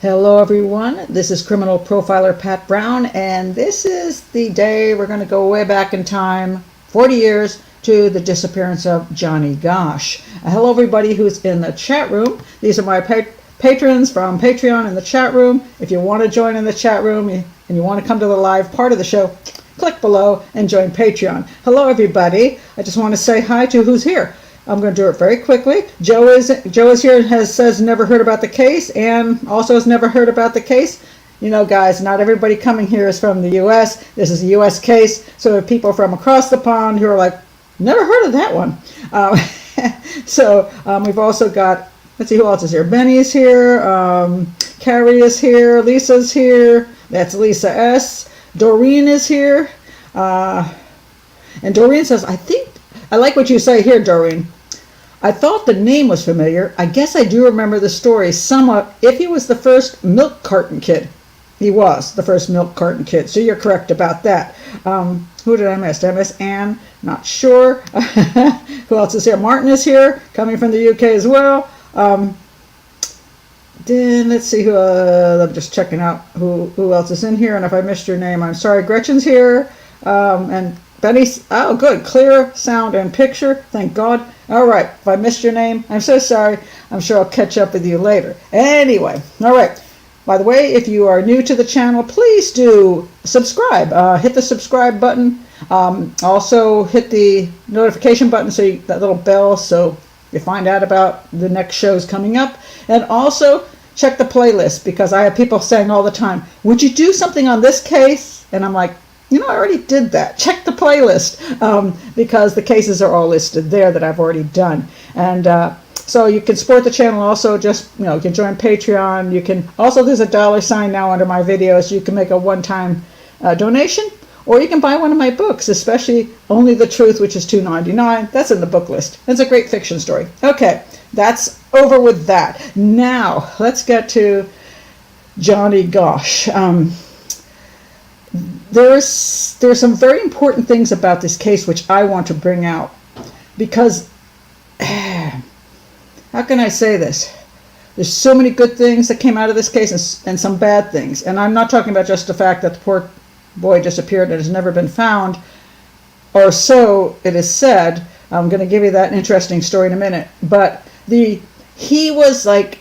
Hello everyone, this is criminal profiler Pat Brown, and this is the day we're going to go way back in time, 40 years, to the disappearance of Johnny Gosch. Hello everybody who's in the chat room. These are my patrons from Patreon in the chat room. If you want to join in the chat room and you want to come to the live part of the show, click below and join Patreon. Hello everybody. I just want to say hi to who's here. I'm going to do it very quickly. Joe is here and says never heard about the case. Ann also has never heard about the case. You know, guys, not everybody coming here is from the U.S. This is a U.S. case. So there are people from across the pond who are like, never heard of that one. We've also got, let's see who else is here. Benny is here. Carrie is here. Lisa's here. That's Lisa S. Doreen is here. And Doreen says, I like what you say here, Doreen. I thought the name was familiar. I guess I do remember the story somewhat. If he was the first milk carton kid, he was the first milk carton kid. So you're correct about that. Who did I miss? Did I miss Anne? Not sure. Who else is here? Martin is here, coming from the UK as well. Then let's see who. I'm just checking out who else is in here. And if I missed your name, I'm sorry. Gretchen's here. And Benny's, oh good, clear sound and picture, thank God. All right, if I missed your name, I'm so sorry. I'm sure I'll catch up with you later. Anyway, all right. By the way, if you are new to the channel, please do subscribe. Hit the subscribe button. Also hit the notification button, so that little bell, so you find out about the next shows coming up. And also check the playlist, because I have people saying all the time, would you do something on this case? And I'm like, I already did that. Check the playlist, because the cases are all listed there that I've already done. And so you can support the channel also. Just, you can join Patreon. You can also, there's a $ now under my videos. You can make a one-time donation, or you can buy one of my books, especially Only the Truth, which is $2.99. That's in the book list. It's a great fiction story. Okay, that's over with that. Now, let's get to Johnny Gosch. There's some very important things about this case which I want to bring out, because how can I say this? There's so many good things that came out of this case, and some bad things. And I'm not talking about just the fact that the poor boy disappeared and has never been found, or so it is said. I'm going to give you that interesting story in a minute. But he was like,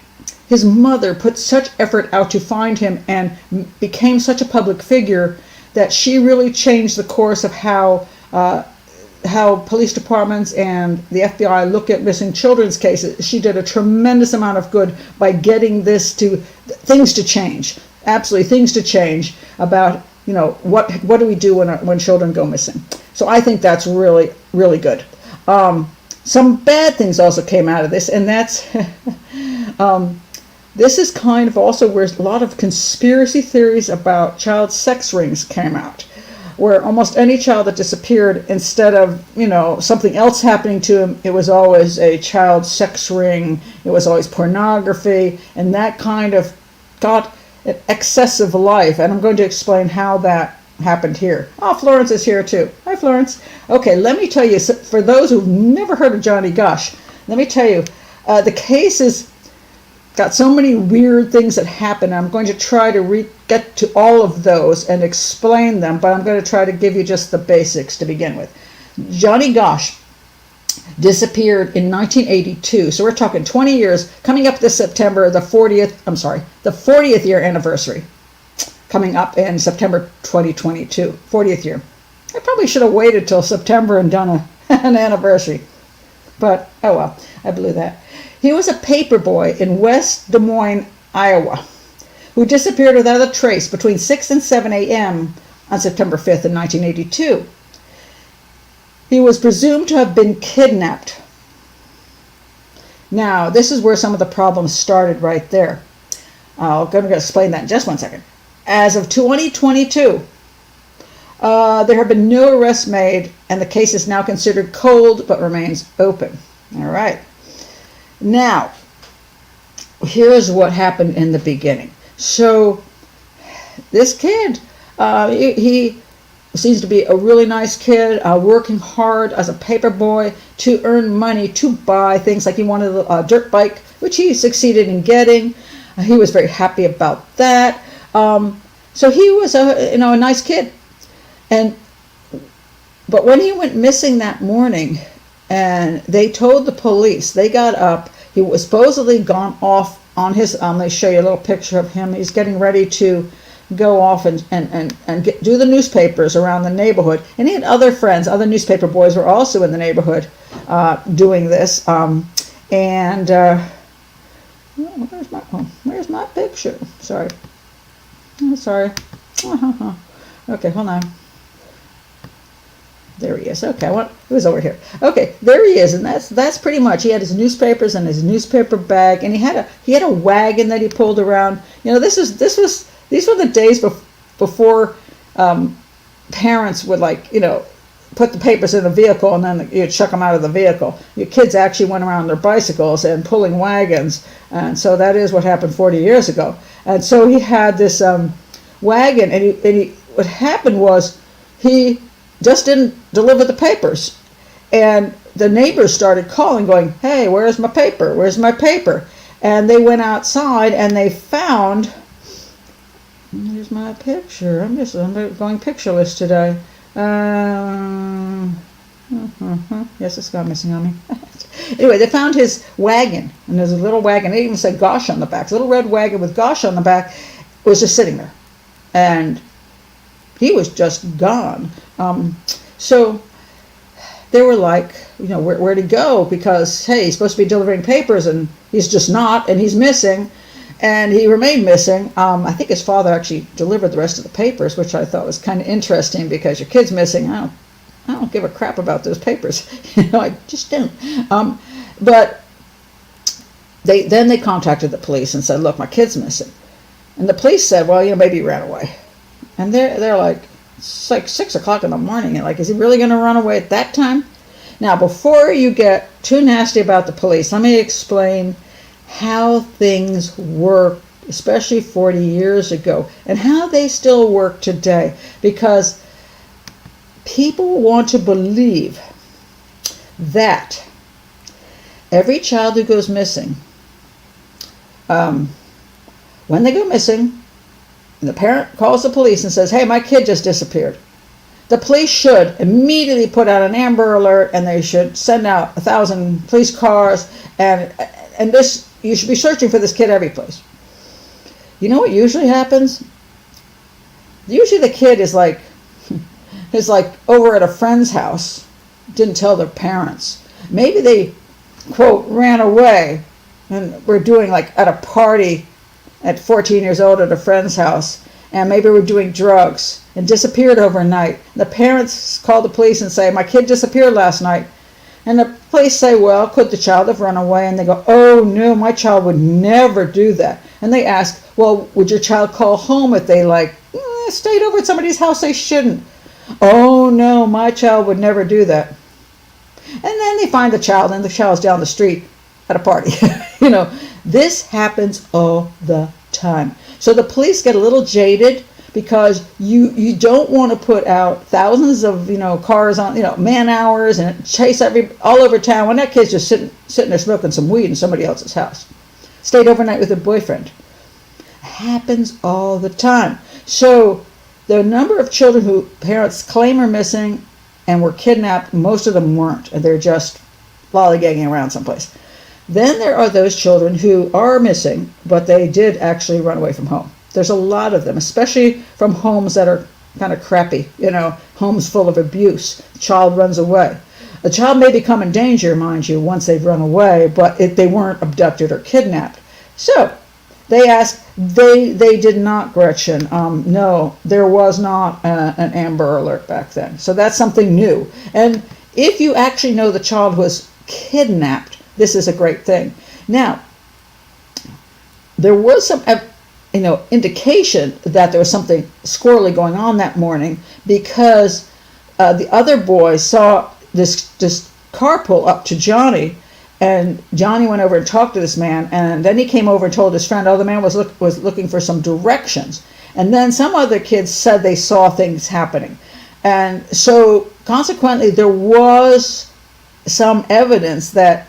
his mother put such effort out to find him and became such a public figure that she really changed the course of how police departments and the FBI look at missing children's cases. She did a tremendous amount of good by getting things to change. Absolutely, things to change about, what do we do when children go missing. So I think that's really, really good. Some bad things also came out of this, and that's this is kind of also where a lot of conspiracy theories about child sex rings came out, where almost any child that disappeared, instead of, something else happening to him, it was always a child sex ring, it was always pornography, and that kind of got an excessive life. And I'm going to explain how that happened here. Oh, Florence is here too. Hi, Florence. Okay, let me tell you, for those who've never heard of Johnny Gosch, let me tell you, the case is got so many weird things that happen. I'm going to try to get to all of those and explain them, but I'm going to try to give you just the basics to begin with. Johnny Gosch disappeared in 1982, so we're talking 20 years, coming up this September, the 40th year anniversary, coming up in September 2022, 40th year. I probably should have waited till September and done an anniversary, but oh well, I blew that. He was a paper boy in West Des Moines, Iowa, who disappeared without a trace between 6 and 7 a.m. on September 5th in 1982. He was presumed to have been kidnapped. Now, this is where some of the problems started right there. I'm going to explain that in just one second. As of 2022, there have been no arrests made, and the case is now considered cold but remains open. All right. Now, here's what happened in the beginning. So this kid, he seems to be a really nice kid, working hard as a paper boy to earn money to buy things. Like he wanted a dirt bike, which he succeeded in getting. He was very happy about that. So he was a nice kid. But when he went missing that morning, and they told the police, they got up. He was supposedly gone off on his. Let me show you a little picture of him. He's getting ready to go off and do the newspapers around the neighborhood. And he had other friends, other newspaper boys were also in the neighborhood doing this. Where's my picture? Sorry. Oh, sorry. Okay, hold on. There he is. Okay, it was over here. Okay, there he is, and that's pretty much. He had his newspapers and his newspaper bag, and he had a wagon that he pulled around. These were the days before parents would put the papers in a vehicle and then you'd chuck them out of the vehicle. Your kids actually went around their bicycles and pulling wagons, and so that is what happened 40 years ago. And so he had this wagon, and what happened was he just didn't deliver the papers, and the neighbors started calling, going, "Hey, where's my paper? Where's my paper?" And they went outside and they found. Here's my picture. I'm going pictureless today. Yes, it's gone missing on me. Anyway, they found his wagon, and there's a little wagon. They even said Gosch on the back. A little red wagon with Gosch on the back was just sitting there, and he was just gone. So they were like, where'd he go? Because, hey, he's supposed to be delivering papers, and he's just not, and he's missing. And he remained missing. I think his father actually delivered the rest of the papers, which I thought was kind of interesting, because your kid's missing. I don't give a crap about those papers. I just don't. But they contacted the police and said, "Look, my kid's missing." And the police said, "Well, maybe he ran away." And they're like, it's like 6 o'clock in the morning. And is he really going to run away at that time? Now, before you get too nasty about the police, let me explain how things work, especially 40 years ago, and how they still work today. Because people want to believe that every child who goes missing, when they go missing, the parent calls the police and says, "Hey, my kid just disappeared." The police should immediately put out an Amber Alert, and they should send out 1,000 police cars, and you should be searching for this kid every place. You know what usually happens? Usually the kid is like over at a friend's house, didn't tell their parents. Maybe they, quote, ran away, and we're doing at a party at 14 years old at a friend's house, and maybe we're doing drugs and disappeared overnight. The parents call the police and say, "My kid disappeared last night." And the police say, "Well, could the child have run away?" And they go, "Oh no, my child would never do that." And they ask, "Well, would your child call home if they stayed over at somebody's house they shouldn't?" "Oh no, my child would never do that." And then they find the child, and the child's down the street at a party. This happens all the time. So the police get a little jaded, because you don't want to put out thousands of cars on man hours and chase all over town when that kid's just sitting there smoking some weed in somebody else's house. Stayed overnight with a boyfriend. Happens all the time. So the number of children who parents claim are missing and were kidnapped, most of them weren't, and they're just lollygagging around someplace. Then there are those children who are missing, but they did actually run away from home. There's a lot of them, especially from homes that are kind of crappy, homes full of abuse. The child runs away. The child may become in danger, mind you, once they've run away, but they weren't abducted or kidnapped. So they asked, they did not, Gretchen. No, there was not an Amber Alert back then. So that's something new. And if you actually know the child was kidnapped, this is a great thing. Now, there was some indication that there was something squirrely going on that morning, because the other boy saw this car pull up to Johnny, And Johnny went over and talked to this man, and then he came over and told his friend, oh, the man was looking for some directions. And then some other kids said they saw things happening. And so consequently, there was some evidence that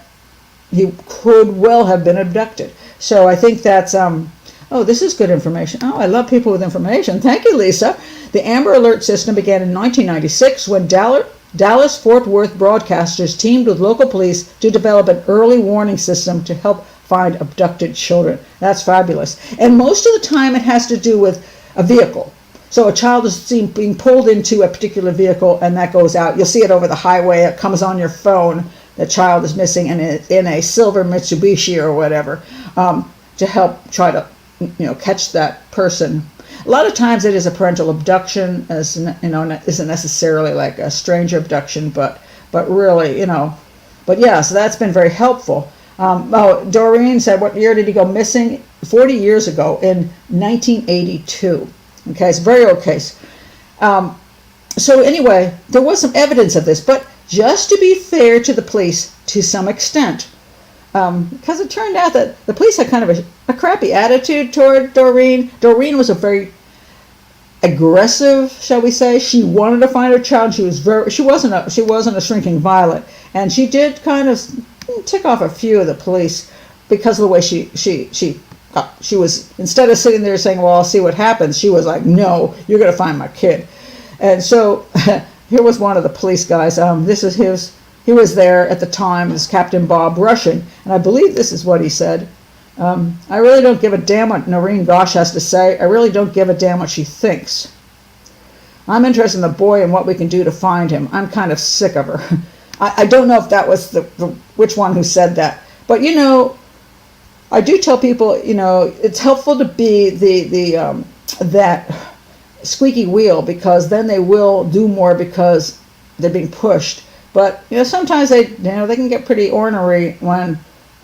he could well have been abducted. So I think that's, oh, this is good information. Oh, I love people with information. Thank you, Lisa. The Amber Alert system began in 1996 when Dallas-Fort Worth broadcasters teamed with local police to develop an early warning system to help find abducted children. That's fabulous. And most of the time it has to do with a vehicle. So a child is seen being pulled into a particular vehicle, and that goes out. You'll see it over the highway. It comes on your phone. The child is missing in a silver Mitsubishi or whatever, to help try to, catch that person. A lot of times it is a parental abduction, as isn't necessarily like a stranger abduction, but really, but yeah, so that's been very helpful. Doreen said, what year did he go missing? 40 years ago, in 1982. Okay, it's a very old case. So anyway, there was some evidence of this, but just to be fair to the police to some extent, because it turned out that the police had kind of a crappy attitude toward Doreen. Doreen was a very aggressive, shall we say. She wanted to find her child. She wasn't a shrinking violet, and she did kind of tick off a few of the police because of the way she was, instead of sitting there saying, well, I'll see what happens, she was like, no, you're going to find my kid. And so here was one of the police guys. He was there at the time, this Captain Bob Russian, and I believe this is what he said. I really don't give a damn what Noreen Gosch has to say. I really don't give a damn what she thinks. I'm interested in the boy and what we can do to find him. I'm kind of sick of her. I don't know if that was which one who said that. But, I do tell people, it's helpful to be that squeaky wheel, because then they will do more because they're being pushed. But, sometimes they can get pretty ornery when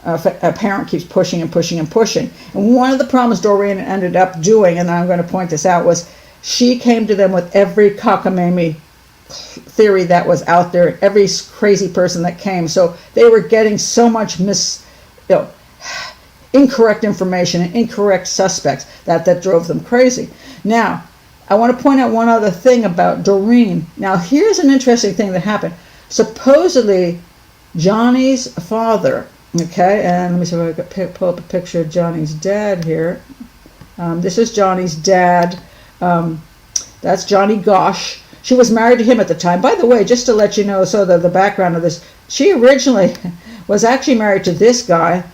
a parent keeps pushing and pushing and pushing. And one of the problems Doreen ended up doing, and I'm going to point this out, was she came to them with every cockamamie theory that was out there, every crazy person that came. So they were getting so much incorrect information and incorrect suspects that drove them crazy. Now, I want to point out one other thing about Doreen. Now, here's an interesting thing that happened. Supposedly, Johnny's father, okay, and let me see if I can pull up a picture of Johnny's dad here. This is Johnny's dad. That's Johnny Gosch. She was married to him at the time. By the way, just to let you know, so the background of this, she originally was actually married to this guy,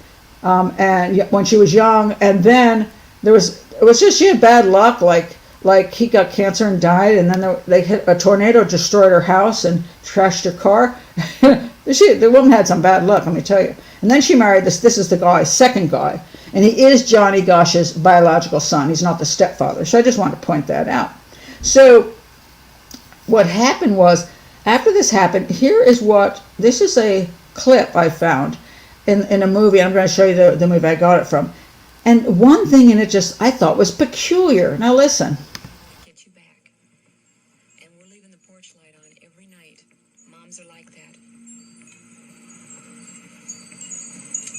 and when she was young, and then it was just she had bad luck, like he got cancer and died, and then they hit a tornado, destroyed her house and trashed her car. The woman had some bad luck, let me tell you. And then she married this is the guy, second guy, and he is Johnny Gosch's biological son. He's not the stepfather. So I just wanted to point that out. So what happened was, after this happened, this is a clip I found in a movie. I'm going to show you the movie I got it from. And one thing in it I thought was peculiar. Now listen. Get you back. And we're leaving the porch light on every night. Moms are like that.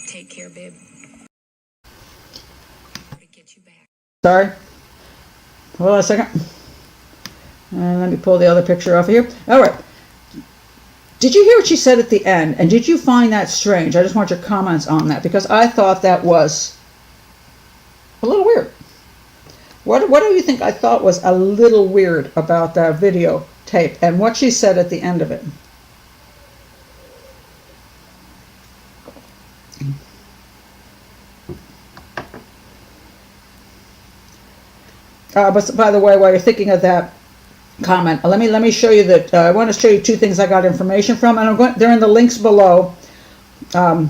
Take care, babe. Get you back. Sorry. Hold on a second. And let me pull the other picture off of here. All right. Did you hear what she said at the end? And did you find that strange? I just want your comments on that, because I thought that was a little weird. What do you think I thought was a little weird about that video tape and what she said at the end of it? But by the way, while you're thinking of that comment, let me show you that. I want to show you two things I got information from, and they're in the links below. And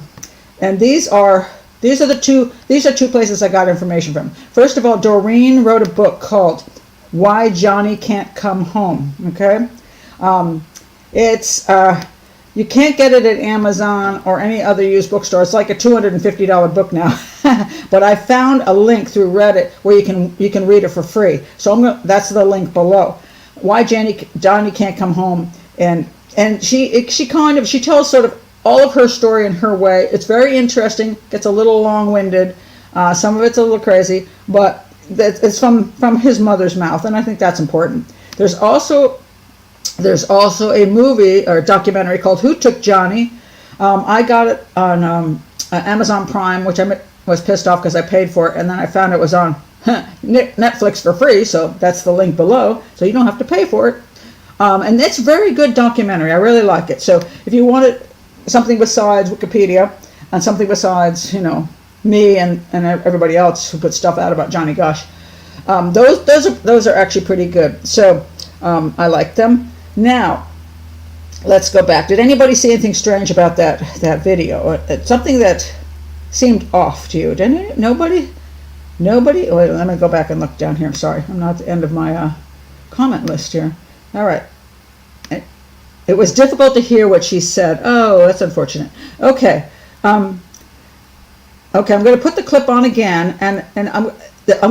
these are two places I got information from. First of all, Doreen wrote a book called Why Johnny Can't Come Home. Okay, it's you can't get it at Amazon or any other used bookstore. It's like a $250 book now. But I found a link through Reddit where you can read it for free. So that's the link below. Why Johnny Can't Come Home, and she tells sort of all of her story in her way. It's very interesting. Gets a little long-winded. Some of it's a little crazy, but it's from his mother's mouth, and I think that's important. There's also a movie or a documentary called Who Took Johnny? I got it on Amazon Prime, which I was pissed off because I paid for it, and then I found it was on Netflix for free, so that's the link below, so you don't have to pay for it. And it's a very good documentary. I really like it. So if you wanted something besides Wikipedia and something besides, me and everybody else who put stuff out about Johnny Gosch, those are actually pretty good. So I like them. Now, let's go back. Did anybody see anything strange about that video? Something that seemed off to you? Didn't nobody? Wait, let me go back and look down here. Sorry, I'm not at the end of my comment list here. All right. It was difficult to hear what she said. Oh, that's unfortunate. Okay. Okay, I'm going to put the clip on again, and I'm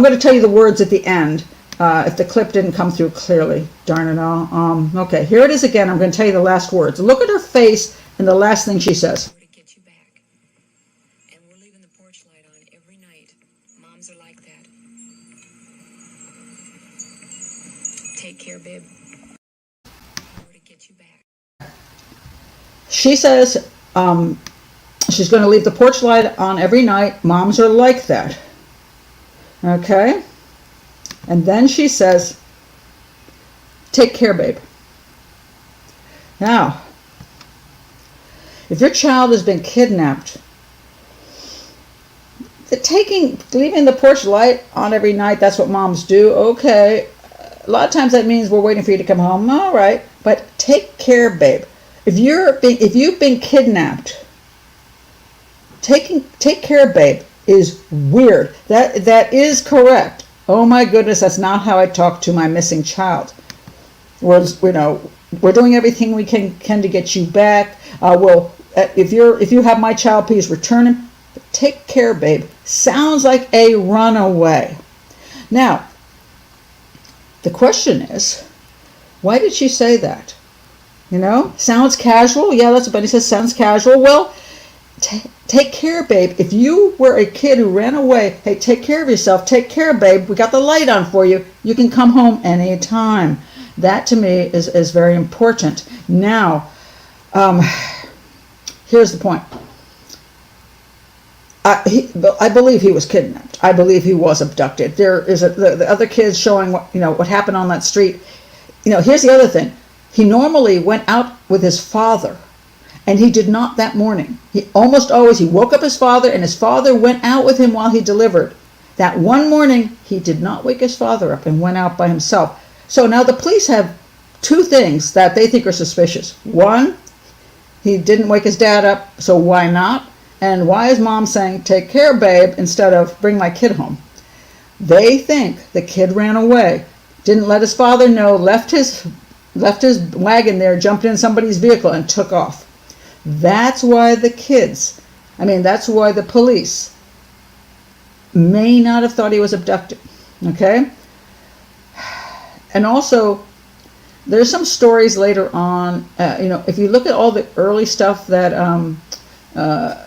going to tell you the words at the end if the clip didn't come through clearly. Darn it all. Okay, here it is again. I'm going to tell you the last words. Look at her face and the last thing she says. To get you back. And we're leaving the porch light on every night. Moms are like that. Take care, babe. To get you back. She says she's going to leave the porch light on every night. Moms are like that. Okay? And then she says, take care, babe. Now, if your child has been kidnapped, leaving the porch light on every night, that's what moms do. Okay. A lot of times that means we're waiting for you to come home. All right. But take care, babe. If you've been kidnapped, take care, babe, is weird. That is correct. Oh my goodness, that's not how I talk to my missing child. We're doing everything we can to get you back. If you have my child, please return him. Take care, babe. Sounds like a runaway. Now, the question is, why did she say that? Sounds casual. Yeah, that's what Benny says. Sounds casual. Well, take care, babe. If you were a kid who ran away, hey, take care of yourself. Take care, babe. We got the light on for you. You can come home anytime. That to me is very important. Now, here's the point. I believe he was kidnapped. I believe he was abducted. There is the other kids showing what happened on that street. Here's the other thing. He normally went out with his father, and he did not that morning. He woke up his father, and his father went out with him while he delivered. That one morning, he did not wake his father up and went out by himself. So now the police have two things that they think are suspicious. One, he didn't wake his dad up, so why not? And why is mom saying, take care, babe, instead of bring my kid home? They think the kid ran away, didn't let his father know, left his wagon there, jumped in somebody's vehicle, and took off. That's why that's why the police may not have thought he was abducted. Okay? And also, there's some stories later on, if you look at all the early stuff that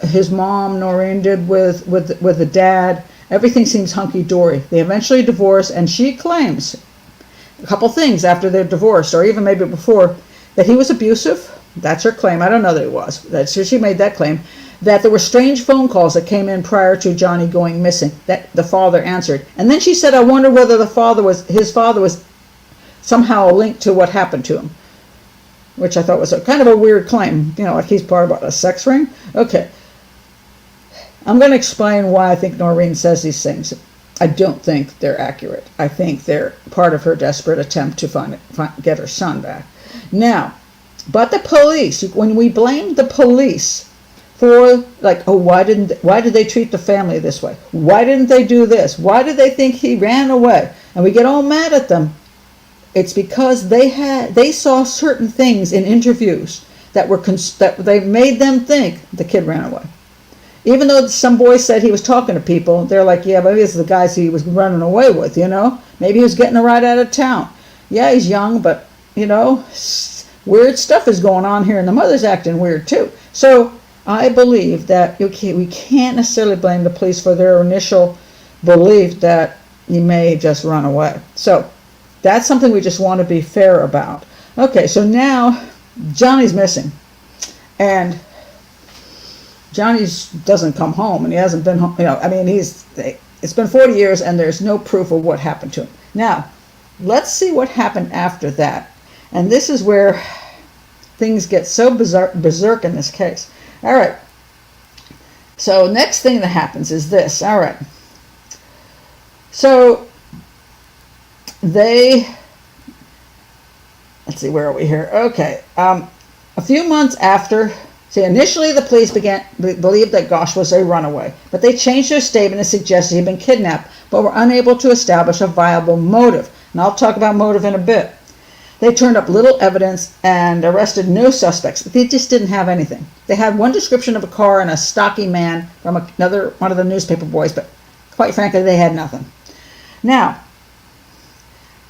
his mom, Noreen, did with the dad, everything seems hunky-dory. They eventually divorce, and she claims a couple things after they're divorced, or even maybe before, that he was abusive. That's her claim. I don't know that he was. She made that claim. That there were strange phone calls that came in prior to Johnny going missing that the father answered. And then she said, I wonder whether his father was somehow linked to what happened to him. Which I thought was kind of a weird claim. Like he's part of a sex ring. Okay. I'm going to explain why I think Noreen says these things. I don't think they're accurate. I think they're part of her desperate attempt to get her son back. Now, but the police, when we blame the police for why did they treat the family this way? Why didn't they do this? Why did they think he ran away? And we get all mad at them. It's because they saw certain things in interviews that they made them think the kid ran away. Even though some boys said he was talking to people, they're like, yeah, maybe it's the guys he was running away with, Maybe he was getting a ride out of town. Yeah, he's young, but, weird stuff is going on here, and the mother's acting weird, too. So I believe that we can't necessarily blame the police for their initial belief that he may just run away. So that's something we just want to be fair about. Okay, so now Johnny's missing. And Johnny doesn't come home, and he hasn't been home. I mean, it's been 40 years, and there's no proof of what happened to him. Now, let's see what happened after that. And this is where things get so berserk in this case. All right. So next thing that happens is this. All right. So let's see, where are we here? Okay. A few months after, initially the police believed that Gosch was a runaway, but they changed their statement and suggested he'd been kidnapped, but were unable to establish a viable motive. And I'll talk about motive in a bit. They turned up little evidence and arrested no suspects. They just didn't have anything. They had one description of a car and a stocky man from one of the newspaper boys, but quite frankly, they had nothing. Now,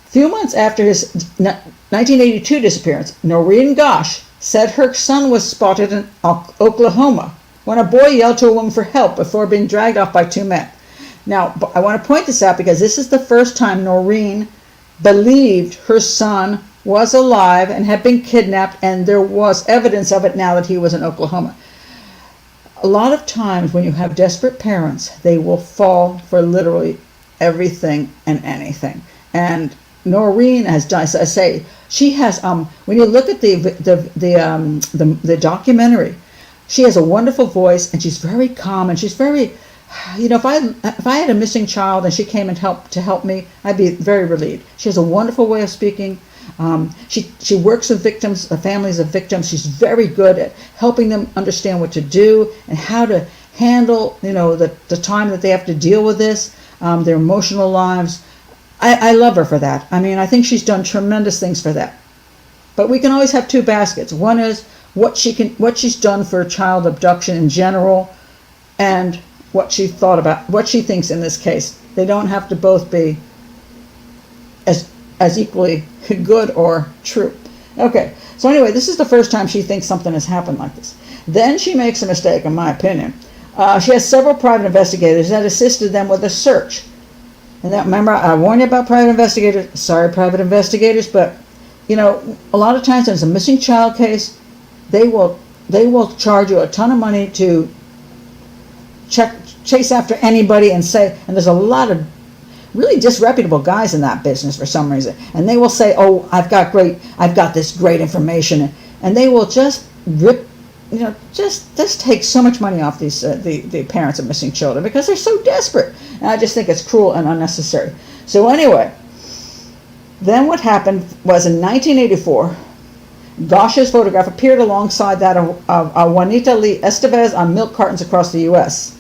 a few months after his 1982 disappearance, Noreen Gosch said her son was spotted in Oklahoma when a boy yelled to a woman for help before being dragged off by two men. Now, I want to point this out because this is the first time Noreen believed her son was alive and had been kidnapped, and there was evidence of it now that he was in Oklahoma. A lot of times when you have desperate parents, they will fall for literally everything and anything. And Noreen has done, as I say, she has, when you look at the documentary, she has a wonderful voice, and she's very calm, and she's very, if I had a missing child and she came and help me, I'd be very relieved. She has a wonderful way of speaking. She works with victims, families of victims. She's very good at helping them understand what to do and how to handle, the time that they have to deal with this, their emotional lives. I love her for that. I mean, I think she's done tremendous things for that. But we can always have two baskets. One is what she's done for child abduction in general, and what she thought about, what she thinks in this case. They don't have to both be as equally good or true. Okay, so anyway, this is the first time she thinks something has happened like this. Then she makes a mistake, in my opinion. She has several private investigators that assisted them with a search. And that, remember, I warned you about private investigators. Sorry, private investigators, but a lot of times when it's a missing child case, they will charge you a ton of money to chase after anybody and there's a lot of really disreputable guys in that business for some reason, and they will say, "Oh, I've got this great information," and they will just rip, just take so much money off these the parents of missing children because they're so desperate. And I just think it's cruel and unnecessary. So anyway, then what happened was in 1984, Gosch's photograph appeared alongside that of Juanita Lee Estevez on milk cartons across the U.S.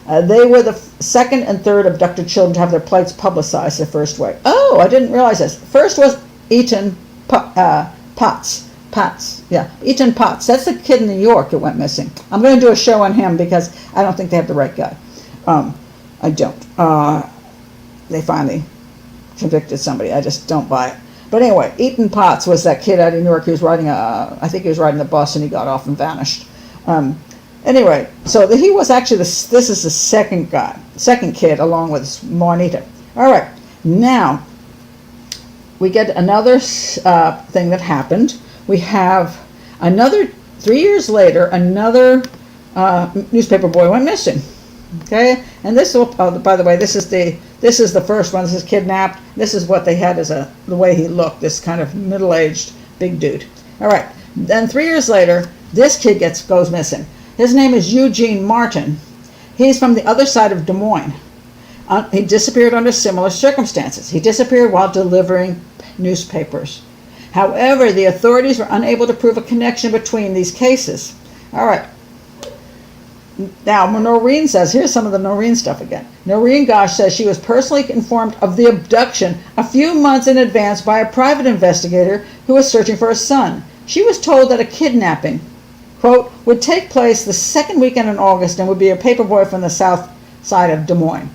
They were the second and third abducted children to have their plights publicized the first way. Oh, I didn't realize this. First was Eaton Potts. Eaton Potts. That's the kid in New York that went missing. I'm going to do a show on him because I don't think they have the right guy. I don't. They finally convicted somebody. I just don't buy it. But anyway, Eaton Potts was that kid out of New York. He was riding I think he was riding the bus and he got off and vanished. Anyway, so he was actually this is the second kid along with Juanita. All right, now we get another thing that happened. We have another 3 years later, another newspaper boy went missing. Okay, and this by the way, this is the first one. This is kidnapped. This is what they had as the way he looked. This kind of middle-aged big dude. All right, then 3 years later, this kid goes missing. His name is Eugene Martin. He's from the other side of Des Moines. He disappeared under similar circumstances. He disappeared while delivering newspapers. However, the authorities were unable to prove a connection between these cases. All right. Now, Noreen says, here's some of the Noreen stuff again. Noreen Gosch says she was personally informed of the abduction a few months in advance by a private investigator who was searching for her son. She was told that a kidnapping, quote, would take place the second weekend in August and would be a paperboy from the south side of Des Moines.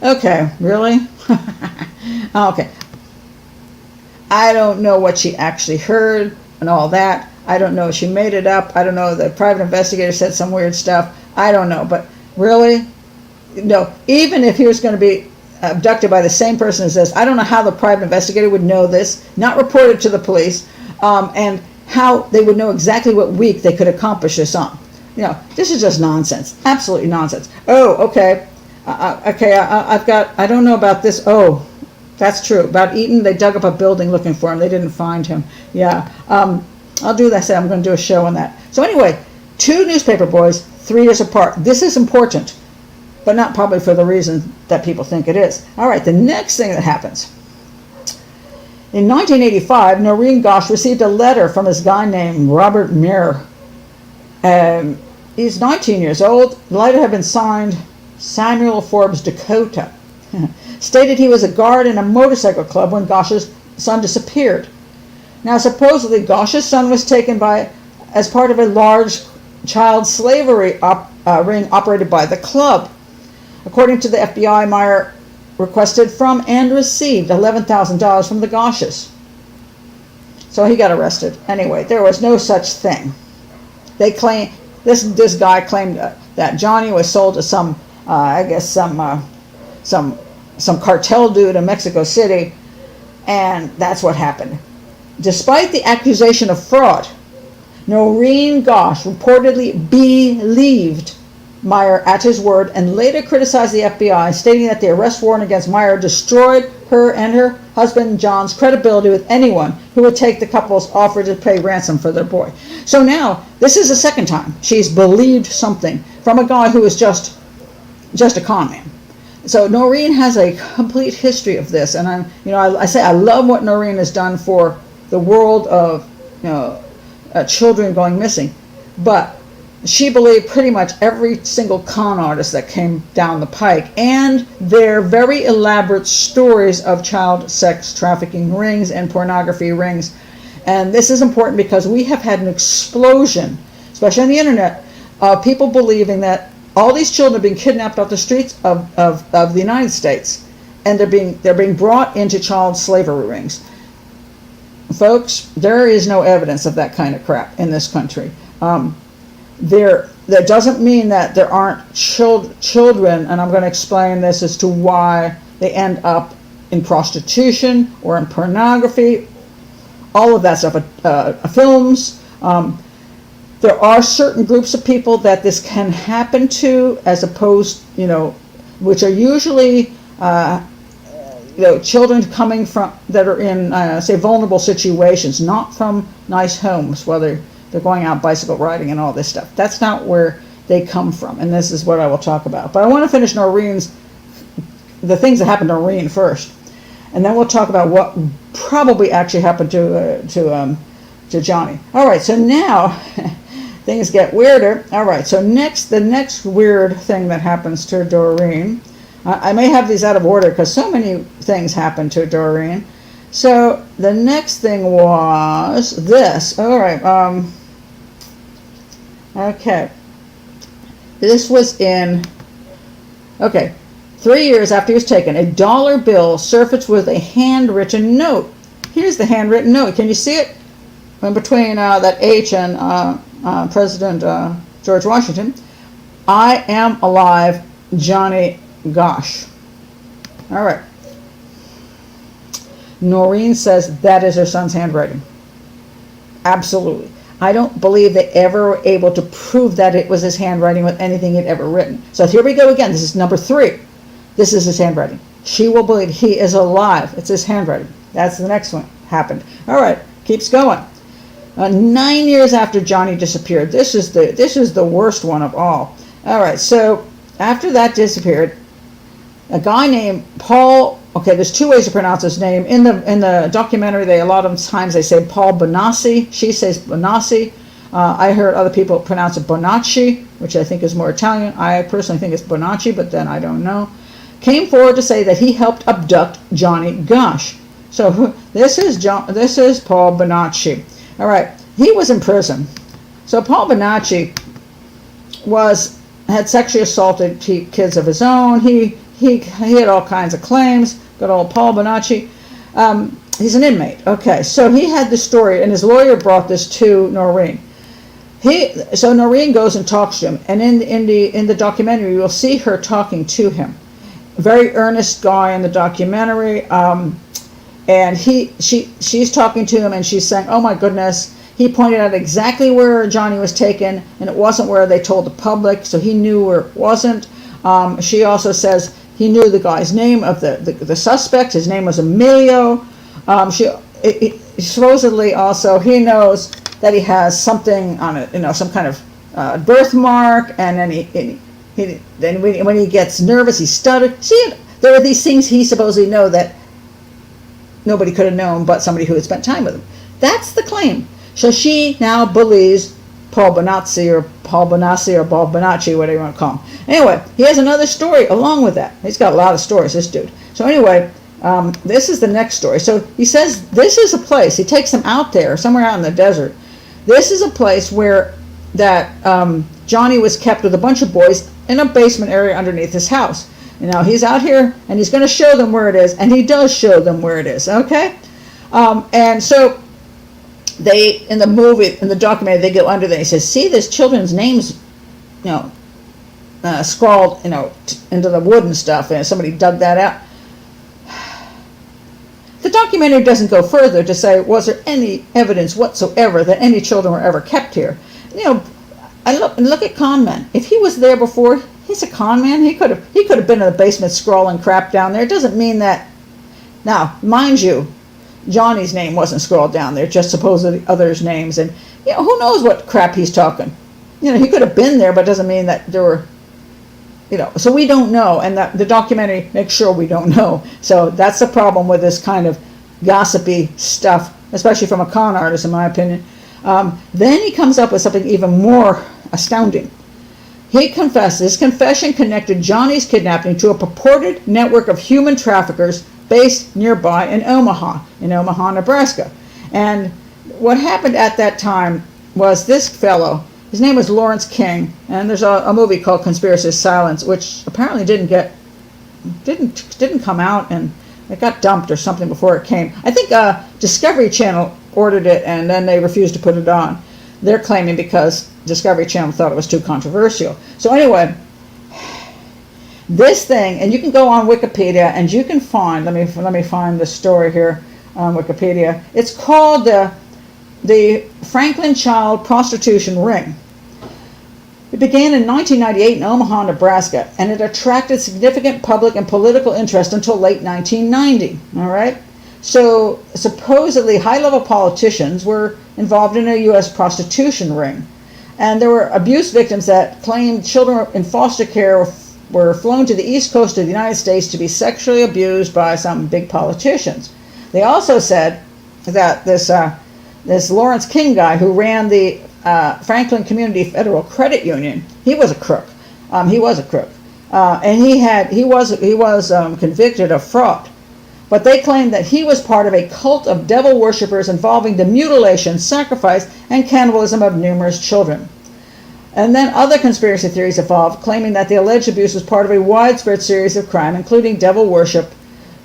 Okay, really? Okay. I don't know what she actually heard and all that. I don't know. She made it up. I don't know. The private investigator said some weird stuff. I don't know. But really, no. Even if he was going to be abducted by the same person as this, I don't know how the private investigator would know this, not report it to the police, and how they would know exactly what week they could accomplish this on. This is just nonsense. Absolutely nonsense. Oh, okay. I don't know about this. Oh, that's true. About Eaton, they dug up a building looking for him. They didn't find him. Yeah. I'll do that. I'm going to do a show on that. So anyway, 2 newspaper boys, 3 years apart. This is important, but not probably for the reason that people think it is. All right, the next thing that happens. In 1985, Noreen Gosch received a letter from this guy named Robert Muir. He's 19 years old. The letter had been signed Samuel Forbes Dakota. Stated he was a guard in a motorcycle club when Gosch's son disappeared. Now, supposedly, Gosch's son was taken as part of a large child slavery ring operated by the club. According to the FBI, Meyer requested from and received $11,000 from the Gosches. So he got arrested. Anyway, there was no such thing. They claim this guy claimed that Johnny was sold to some cartel dude in Mexico City, and that's what happened. Despite the accusation of fraud, Noreen Gosch reportedly believed Meyer at his word and later criticized the FBI, stating that the arrest warrant against Meyer destroyed her and her husband John's credibility with anyone who would take the couple's offer to pay ransom for their boy. So now, this is the second time she's believed something from a guy who is just a con man. So Noreen has a complete history of this, and I say I love what Noreen has done for the world of children going missing, but she believed pretty much every single con artist that came down the pike and their very elaborate stories of child sex trafficking rings and pornography rings. And this is important because we have had an explosion, especially on the internet, of people believing that all these children are being kidnapped off the streets of the United States, and they're being brought into child slavery rings. Folks, there is no evidence of that kind of crap in this country. That doesn't mean that there aren't children, and I'm going to explain this as to why they end up in prostitution or in pornography, all of that stuff, films. There are certain groups of people that this can happen to, as opposed, which are usually, children coming from that are in, say, vulnerable situations, not from nice homes, whether they're going out bicycle riding and all this stuff. That's not where they come from, and this is what I will talk about. But I want to finish the things that happened to Noreen first, and then we'll talk about what probably actually happened to Johnny. All right, so now things get weirder. All right, so the next weird thing that happens to Doreen, I may have these out of order because so many things happened to Doreen. So the next thing was this. All right, okay. This was in, 3 years after he was taken, a dollar bill surfaced with a handwritten note. Here's the handwritten note. Can you see it? In between that H and President George Washington. I am alive, Johnny Gosch. All right. Noreen says that is her son's handwriting. Absolutely. I don't believe they ever were able to prove that it was his handwriting with anything he'd ever written. So here we go again. This is number 3. This is his handwriting. She will believe he is alive. It's his handwriting. That's the next one happened. All right. Keeps going. 9 years after Johnny disappeared. This is the worst one of all. All right. So after that disappeared, a guy named Paul. Okay, there's 2 ways to pronounce his name. In the documentary, a lot of times they say Paul Bonacci. She says Bonacci. I heard other people pronounce it Bonacci, which I think is more Italian. I personally think it's Bonacci, but then I don't know. Came forward to say that he helped abduct Johnny Gosch. So this is Paul Bonacci. All right, he was in prison. So Paul Bonacci had sexually assaulted kids of his own. He had all kinds of claims. Good old Paul Bonacci. He's an inmate. Okay, so he had the story, and his lawyer brought this to Noreen. So Noreen goes and talks to him, and in the documentary, you'll see her talking to him. A very earnest guy in the documentary, and she's talking to him, and she's saying, "Oh my goodness." He pointed out exactly where Johnny was taken, and it wasn't where they told the public, so he knew where it wasn't. She also says he knew the guy's name of the suspect. His name was Emilio. Supposedly also he knows that he has something on it, some kind of birthmark, and then when he gets nervous, he stuttered. See, there are these things he supposedly know that nobody could have known but somebody who had spent time with him. That's the claim. So she now believes Paul Bonacci or Paul Bonacci, whatever you want to call him. Anyway, he has another story along with that. He's got a lot of stories, this dude. So anyway, this is the next story. So he says this is a place. He takes them out there, somewhere out in the desert. This is a place where Johnny was kept with a bunch of boys in a basement area underneath his house. Now he's out here, and he's going to show them where it is, and he does show them where it is. Okay, and so they in the documentary they go under there. He says, "See, there's children's names, scrawled, into the wood and stuff, and somebody dug that out." The documentary doesn't go further to say, was there any evidence whatsoever that any children were ever kept here? I look at con men. If he was there before, he's a con man. He could have been in the basement scrawling crap down there. It doesn't mean that. Now, mind you, Johnny's name wasn't scrawled down there, just supposedly others' names, and who knows what crap he's talking. He could have been there, but it doesn't mean that there were. So we don't know, and the documentary makes sure we don't know. So that's the problem with this kind of gossipy stuff, especially from a con artist, in my opinion. Then he comes up with something even more astounding. He confessed, his confession connected Johnny's kidnapping to a purported network of human traffickers based nearby in Omaha, Nebraska. And what happened at that time was this fellow, his name was Lawrence King, and there's a movie called Conspiracies Silence, which apparently didn't come out, and it got dumped or something before it came. I think Discovery Channel ordered it, and then they refused to put it on. They're claiming because Discovery Channel thought it was too controversial. So anyway, this thing, and you can go on Wikipedia, and you can find, let me find the story here on Wikipedia. It's called the Franklin Child Prostitution Ring. It began in 1998 in Omaha, Nebraska, and it attracted significant public and political interest until late 1990. All right? So supposedly high-level politicians were involved in a U.S. prostitution ring. And there were abuse victims that claimed children in foster care were flown to the East Coast of the United States to be sexually abused by some big politicians. They also said that this Lawrence King guy who ran the Franklin Community Federal Credit Union, he was a crook. And he was convicted of fraud. But they claimed that he was part of a cult of devil worshippers involving the mutilation, sacrifice, and cannibalism of numerous children. And then other conspiracy theories evolved, claiming that the alleged abuse was part of a widespread series of crime, including devil worship,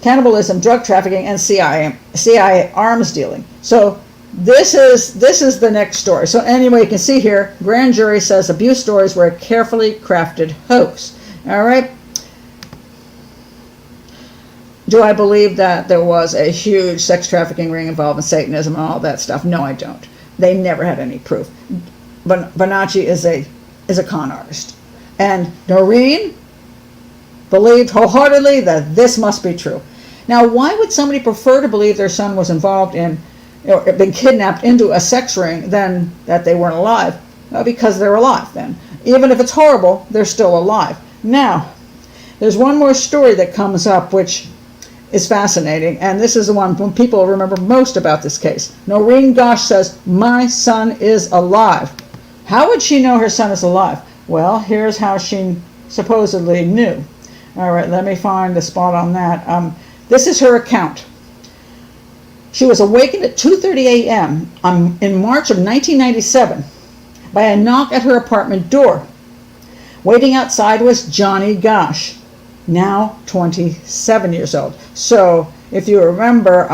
cannibalism, drug trafficking, and CIA arms dealing. So this is the next story. So anyway, you can see here, grand jury says abuse stories were a carefully crafted hoax. All right. Do I believe that there was a huge sex trafficking ring involved in Satanism and all that stuff? No, I don't. They never had any proof. Bonacci is a con artist. And Noreen believed wholeheartedly that this must be true. Now, why would somebody prefer to believe their son was involved in or been kidnapped into a sex ring than that they weren't alive? Well, because they're alive then. Even if it's horrible, they're still alive. Now, there's one more story that comes up which is fascinating, and this is the one when people remember most about this case. Noreen Gosch says, "My son is alive." How would she know her son is alive? Well, here's how she supposedly knew. All right, let me find the spot on that. This is her account. She was awakened at 2:30 a.m. In March of 1997 by a knock at her apartment door. Waiting outside was Johnny Gosch, now 27 years old. So if you remember,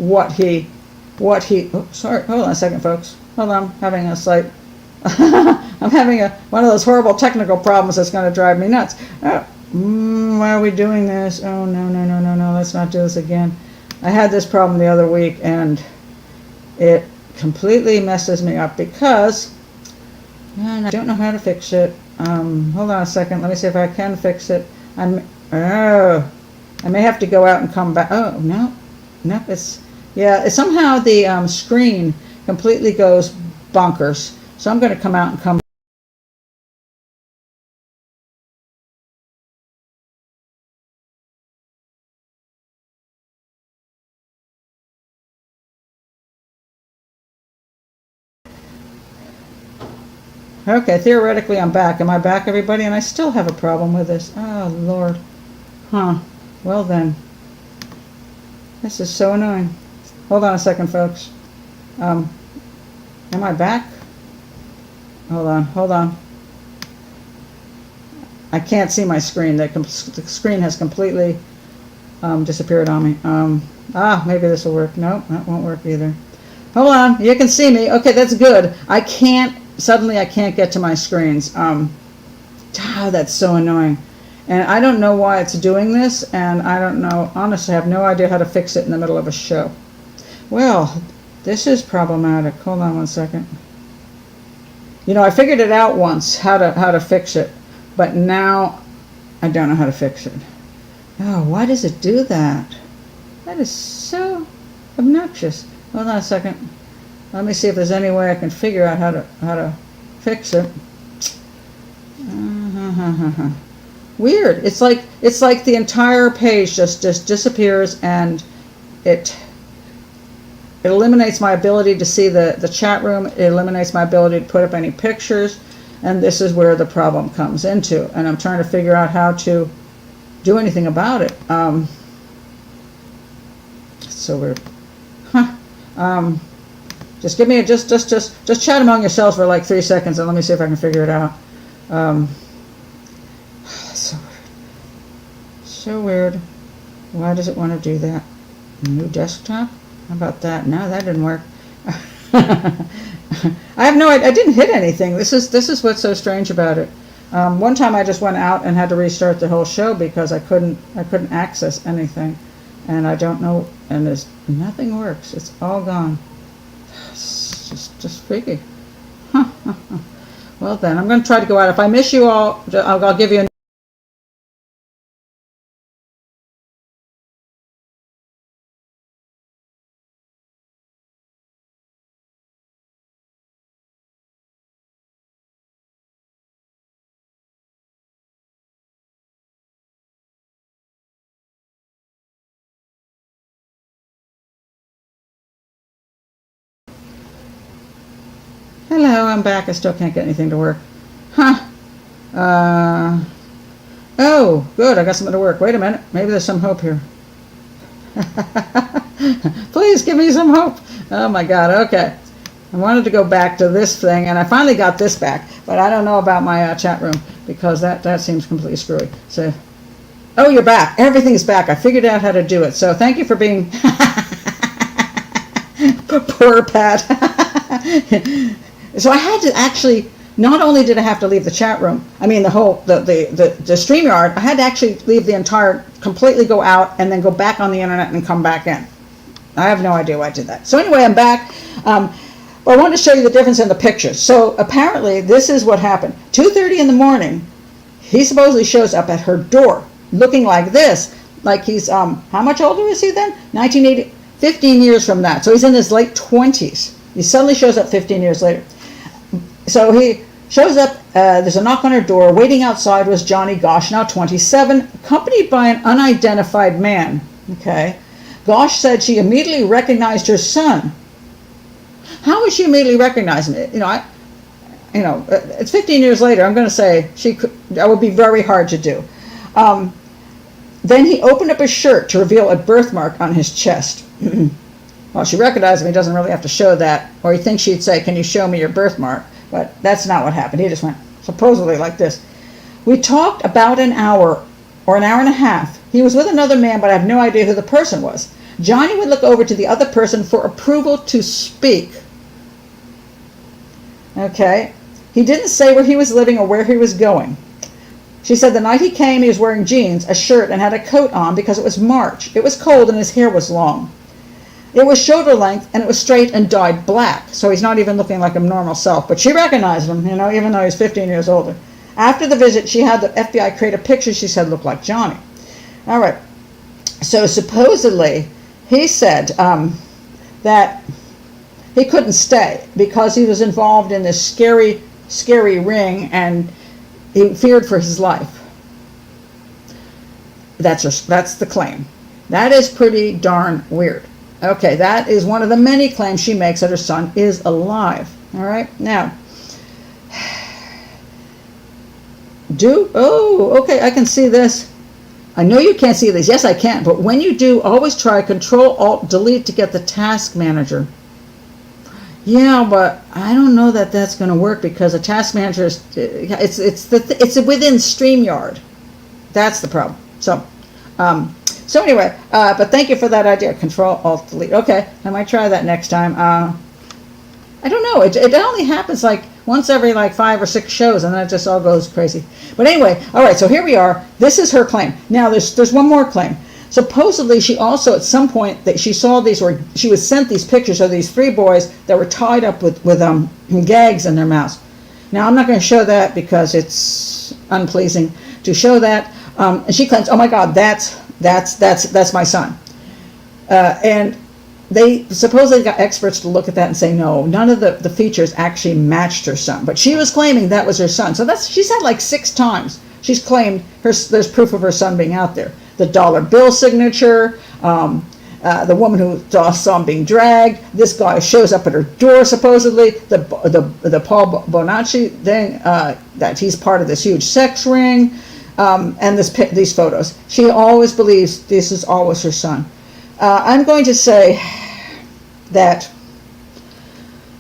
oh, sorry, hold on a second, folks. Hold on, I'm having a slight, I'm having one of those horrible technical problems that's going to drive me nuts. Oh, why are we doing this? Oh, no, let's not do this again. I had this problem the other week, and it completely messes me up because I don't know how to fix it. Hold on a second. Let me see if I can fix it. I may have to go out and come back. Oh, no, it's somehow the screen completely goes bonkers. So I'm going to come out and come. Okay, theoretically I'm back. Am I back, everybody? And I still have a problem with this. Oh, Lord. Huh. Well then. This is so annoying. Hold on a second, folks. Am I back? Hold on. I can't see my screen. The screen has completely disappeared on me. Maybe this will work. No, that won't work either. Hold on. You can see me. Okay, that's good. Suddenly I can't get to my screens. That's so annoying. And I don't know why it's doing this, and I don't know, honestly, I have no idea how to fix it in the middle of a show. Well, this is problematic. Hold on one second. I figured it out once, how to fix it, but now I don't know how to fix it. Oh, why does it do that? That is so obnoxious. Hold on a second. Let me see if there's any way I can figure out how to fix it. Weird. It's like the entire page just disappears, and it eliminates my ability to see the chat room. It eliminates my ability to put up any pictures, and this is where the problem comes into. And I'm trying to figure out how to do anything about it. It's so weird. Just give me just chat among yourselves for like 3 seconds, and let me see if I can figure it out. So weird. So weird. Why does it want to do that? New desktop? How about that? No, that didn't work. I have no idea. I didn't hit anything. This is what's so strange about it. One time I just went out and had to restart the whole show because I couldn't access anything, and I don't know. And nothing works. It's all gone. It's just freaky. Well then, I'm going to try to go out. If I miss you all, I'll give you a Hello, I'm back. I still can't get anything to work. Oh, good. I got something to work. Wait a minute. Maybe there's some hope here. Please give me some hope. Oh my God. Okay. I wanted to go back to this thing, and I finally got this back, but I don't know about my chat room because that seems completely screwy. So, oh, you're back. Everything's back. I figured out how to do it. So thank you for being poor Pat. So I had to actually, not only did I have to leave the chat room, I mean the StreamYard, I had to actually leave the entire, completely go out and then go back on the internet and come back in. I have no idea why I did that. So anyway, I'm back. But I wanted to show you the difference in the pictures. So apparently this is what happened. 2:30 in the morning, he supposedly shows up at her door looking like this. Like he's, how much older is he then? 1980, 15 years from that. So he's in his late 20s. He suddenly shows up 15 years later. So he shows up, there's a knock on her door. Waiting outside was Johnny Gosch, now 27, accompanied by an unidentified man. Okay. Gosch said she immediately recognized her son. How would she immediately recognize him? It's 15 years later. I'm going to say that would be very hard to do. Then he opened up his shirt to reveal a birthmark on his chest. Well, she recognized him. He doesn't really have to show that. Or you think she'd say, can you show me your birthmark? But that's not what happened. He just went supposedly like this. We talked about an hour or an hour and a half. He was with another man, but I have no idea who the person was. Johnny would look over to the other person for approval to speak. Okay? He didn't say where he was living or where he was going. She said the night he came, he was wearing jeans, a shirt, and had a coat on because it was March. It was cold and his hair was long. It was shoulder length and it was straight and dyed black. So he's not even looking like a normal self. But she recognized him, even though he's 15 years older. After the visit, she had the FBI create a picture she said looked like Johnny. All right. So supposedly, he said that he couldn't stay because he was involved in this scary, scary ring and he feared for his life. That's the claim. That is pretty darn weird. Okay, that is one of the many claims she makes that her son is alive. All right, now, okay, I can see this. I know you can't see this. Yes, I can. But when you do, always try Control-Alt-Delete to get the task manager. Yeah, but I don't know that that's going to work because a task manager is it's within StreamYard. That's the problem. So anyway, but thank you for that idea. Control-Alt-Delete. Okay, I might try that next time. I don't know. It only happens like once every like 5 or 6 shows, and then it just all goes crazy. But anyway, all right. So here we are. This is her claim. Now there's one more claim. Supposedly, she also at some point that she saw these, or she was sent these pictures of these 3 boys that were tied up with gags in their mouths. Now I'm not going to show that because it's unpleasing to show that. And she claims, "Oh my God, that's my son." And they supposedly got experts to look at that and say, no, none of the features actually matched her son. But she was claiming that was her son. So she's had like 6 times she's claimed there's proof of her son being out there. The dollar bill signature, the woman who saw him being dragged. This guy shows up at her door supposedly. The Paul Bonacci thing, that he's part of this huge sex ring, and these photos. She always believes this is always her son. I'm going to say that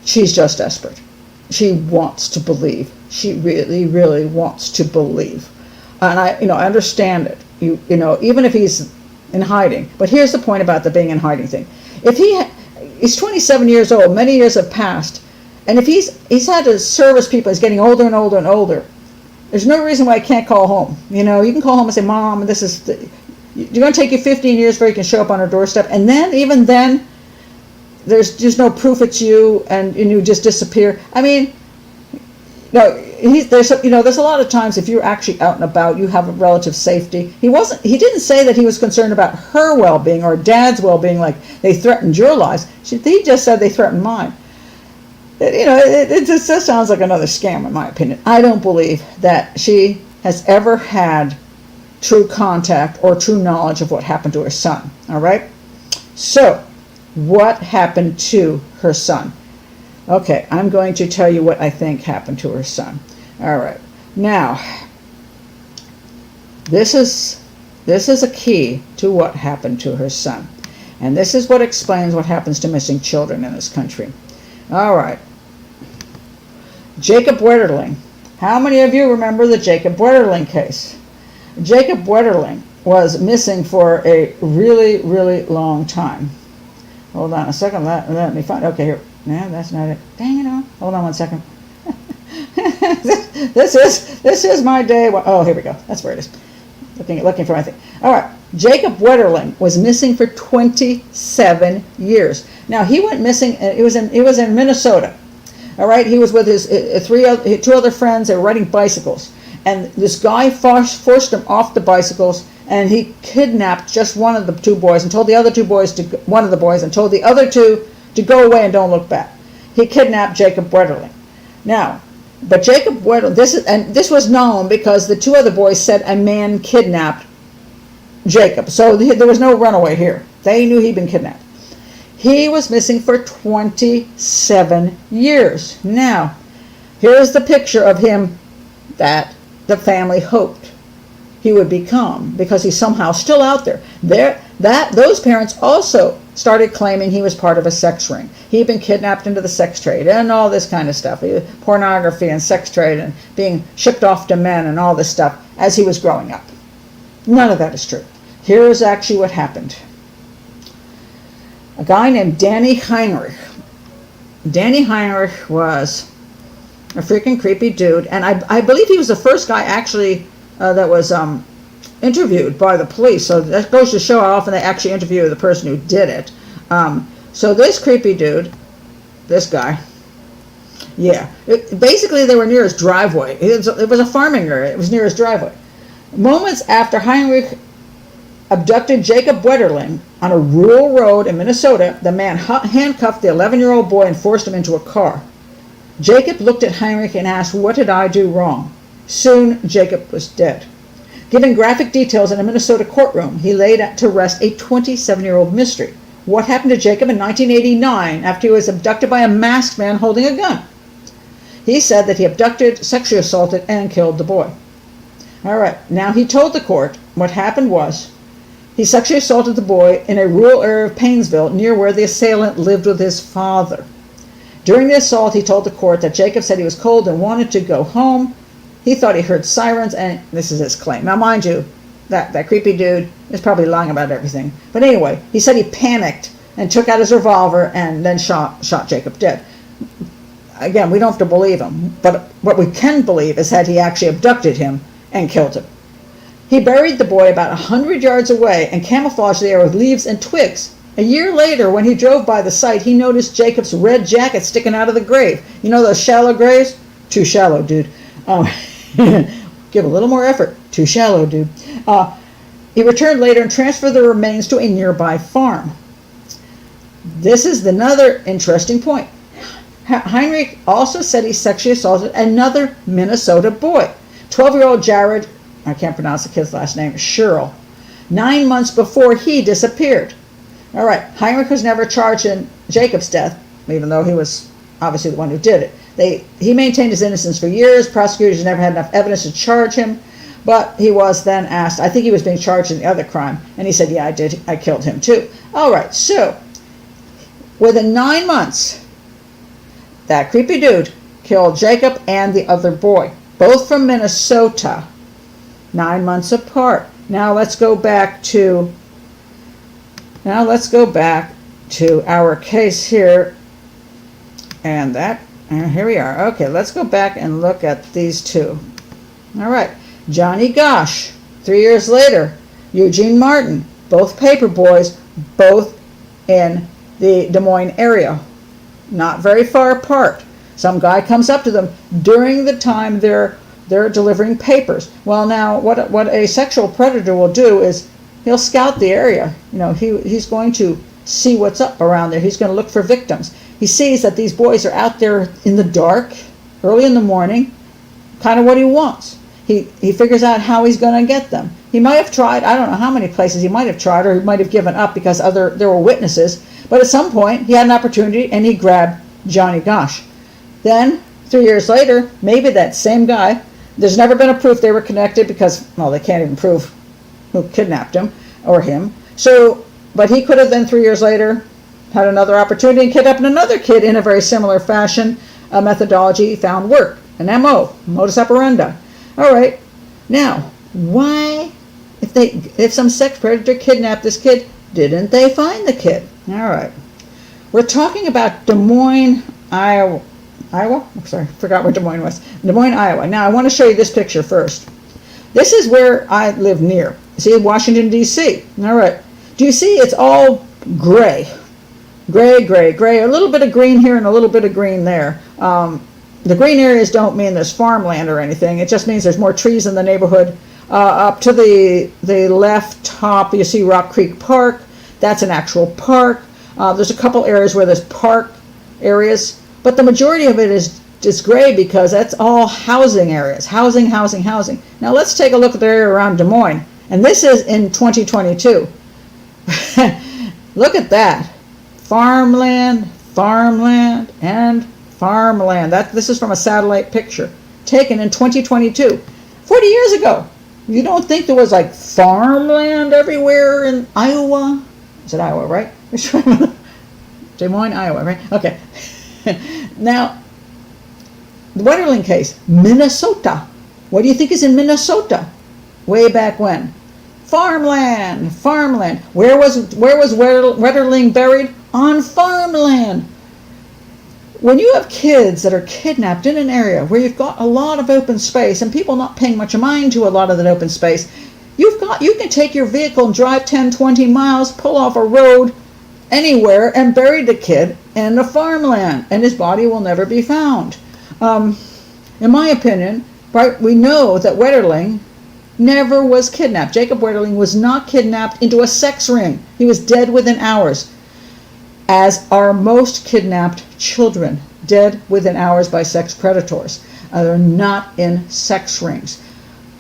she's just desperate. She wants to believe. She really, really wants to believe. And I understand it. Even if he's in hiding. But here's the point about the being in hiding thing. If he's 27 years old, many years have passed, and if he's had to service people, he's getting older and older and older, there's no reason why he can't call home. You can call home and say, "Mom, this is you're going to take you 15 years before you can show up on her doorstep." And then, even then, there's just no proof it's you, and you just disappear. I mean, there's a lot of times if you're actually out and about, you have a relative safety. He didn't say that he was concerned about her well-being or Dad's well-being, like they threatened your lives. He just said they threatened mine. It just sounds like another scam, in my opinion. I don't believe that she has ever had true contact or true knowledge of what happened to her son. All right? So, what happened to her son? Okay, I'm going to tell you what I think happened to her son. All right. Now, this is a key to what happened to her son. And this is what explains what happens to missing children in this country. All right. Jacob Wetterling. How many of you remember the Jacob Wetterling case? Jacob Wetterling was missing for a really, really long time. Hold on a second. Let me find. Okay, here. No, that's not it. Dang it! Hold on one second. this is my day. Oh, here we go. That's where it is. Looking for my thing. All right. Jacob Wetterling was missing for 27 years. Now he went missing. It was in Minnesota. All right. He was with his 2 other friends. They were riding bicycles, and this guy forced them off the bicycles, and he kidnapped just one of the 2 boys and told the other 2 boys one of the boys and told the other 2 to go away and don't look back. He kidnapped Jacob Wetterling. Now, but Jacob Wetterling, this was known because the 2 other boys said a man kidnapped Jacob. So there was no runaway here. They knew he'd been kidnapped. He was missing for 27 years. Now, here's the picture of him that the family hoped he would become, because he's somehow still out there. Those parents also started claiming he was part of a sex ring. He'd been kidnapped into the sex trade and all this kind of stuff, pornography and sex trade and being shipped off to men and all this stuff as he was growing up. None of that is true. Here is actually what happened. a guy named Danny Heinrich. Danny Heinrich was a freaking creepy dude, and I believe he was the first guy actually that was interviewed by the police. So that goes to show how often they actually interview the person who did it. So this creepy dude, this guy, yeah, basically they were near his driveway. It was a farming area. It was near his driveway. Moments after Heinrich abducted Jacob Wetterling on a rural road in Minnesota, the man handcuffed the 11-year-old boy and forced him into a car. Jacob looked at Heinrich and asked, "What did I do wrong?" Soon, Jacob was dead. Giving graphic details in a Minnesota courtroom, he laid to rest a 27-year-old mystery. What happened to Jacob in 1989 after he was abducted by a masked man holding a gun? He said that he abducted, sexually assaulted, and killed the boy. All right, now he told the court what happened was he sexually assaulted the boy in a rural area of Painesville near where the assailant lived with his father. During the assault, he told the court that Jacob said he was cold and wanted to go home. He thought he heard sirens, and this is his claim. Now, mind you, that creepy dude is probably lying about everything. But anyway, he said he panicked and took out his revolver and then shot Jacob dead. Again, we don't have to believe him, but what we can believe is that he actually abducted him and killed him. He buried the boy about 100 yards away and camouflaged the area with leaves and twigs. A year later, when he drove by the site, he noticed Jacob's red jacket sticking out of the grave. You know those shallow graves? Too shallow, dude. Give a little more effort. Too shallow, dude. He returned later and transferred the remains to a nearby farm. This is another interesting point. Heinrich also said he sexually assaulted another Minnesota boy, 12-year-old Jared, I can't pronounce the kid's last name, Sherrill, 9 months before he disappeared. All right, Heinrich was never charged in Jacob's death, even though he was obviously the one who did it. He maintained his innocence for years. Prosecutors never had enough evidence to charge him, but he was then asked, I think he was being charged in the other crime, and he said, yeah, I did. I killed him too. All right, so within 9 months, that creepy dude killed Jacob and the other boy, both from Minnesota, 9 months apart. Now let's go back to our case here, and here we are. Okay, let's go back and look at these two. All right, Johnny Gosch, 3 years later, Eugene Martin, both paper boys, both in the Des Moines area, not very far apart. Some guy comes up to them during the time they're delivering papers. Well, now what a sexual predator will do is he'll scout the area. You know, he's going to see what's up around there. He's going to look for victims. He sees that these boys are out there in the dark, early in the morning, kind of what he wants. He figures out how he's going to get them. He might have tried, I don't know how many places he might have tried, or he might have given up because there were witnesses. But at some point, he had an opportunity, and he grabbed Johnny Gosch. Then, 3 years later, maybe that same guy, there's never been a proof they were connected because, well, they can't even prove who kidnapped him or him. So, but he could have then 3 years later had another opportunity and kidnapped another kid in a very similar fashion. A methodology found work, an MO, modus operandi. All right, now, why, if some sex predator kidnapped this kid, didn't they find the kid? All right, we're talking about Des Moines, Iowa. I'm sorry, forgot where Des Moines was. Des Moines, Iowa. Now, I want to show you this picture first. This is where I live near. See, Washington, D.C. All right. Do you see it's all gray? Gray, gray, gray. A little bit of green here and a little bit of green there. The green areas don't mean there's farmland or anything. It just means there's more trees in the neighborhood. Up to the left top, you see Rock Creek Park. That's an actual park. There's a couple areas where there's park areas, but the majority of it is gray because that's all housing areas. Housing, housing, housing. Now let's take a look at the area around Des Moines. And this is in 2022. Look at that. Farmland, farmland, and farmland. This is from a satellite picture taken in 2022. 40 years ago. You don't think there was like farmland everywhere in Iowa? Is it Iowa, right? Des Moines, Iowa, right? Okay. Now, the Wetterling case, Minnesota. What do you think is in Minnesota? Way back when? Farmland, farmland. Where was Wetterling buried? on farmland. When you have kids that are kidnapped in an area where you've got a lot of open space and people not paying much mind to a lot of that open space, you can take your vehicle and drive 10, 20 miles, pull off a road anywhere and bury the kid in the farmland, and his body will never be found. In my opinion, right, we know that Wetterling never was kidnapped. Jacob Wetterling was not kidnapped into a sex ring. He was dead within hours, as are most kidnapped children, dead within hours by sex predators. They're not in sex rings.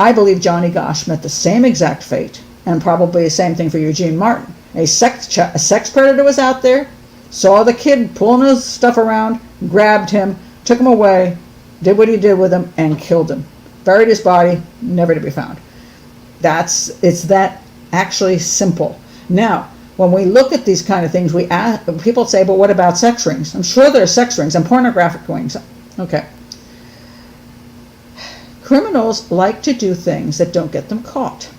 I believe Johnny Gosch met the same exact fate, and probably the same thing for Eugene Martin. A sex predator was out there, saw the kid pulling his stuff around, grabbed him, took him away, did what he did with him, and killed him. Buried his body, never to be found. It's that actually simple. Now, when we look at these kind of things, people say, but what about sex rings? I'm sure there are sex rings and pornographic rings. Okay. Criminals like to do things that don't get them caught.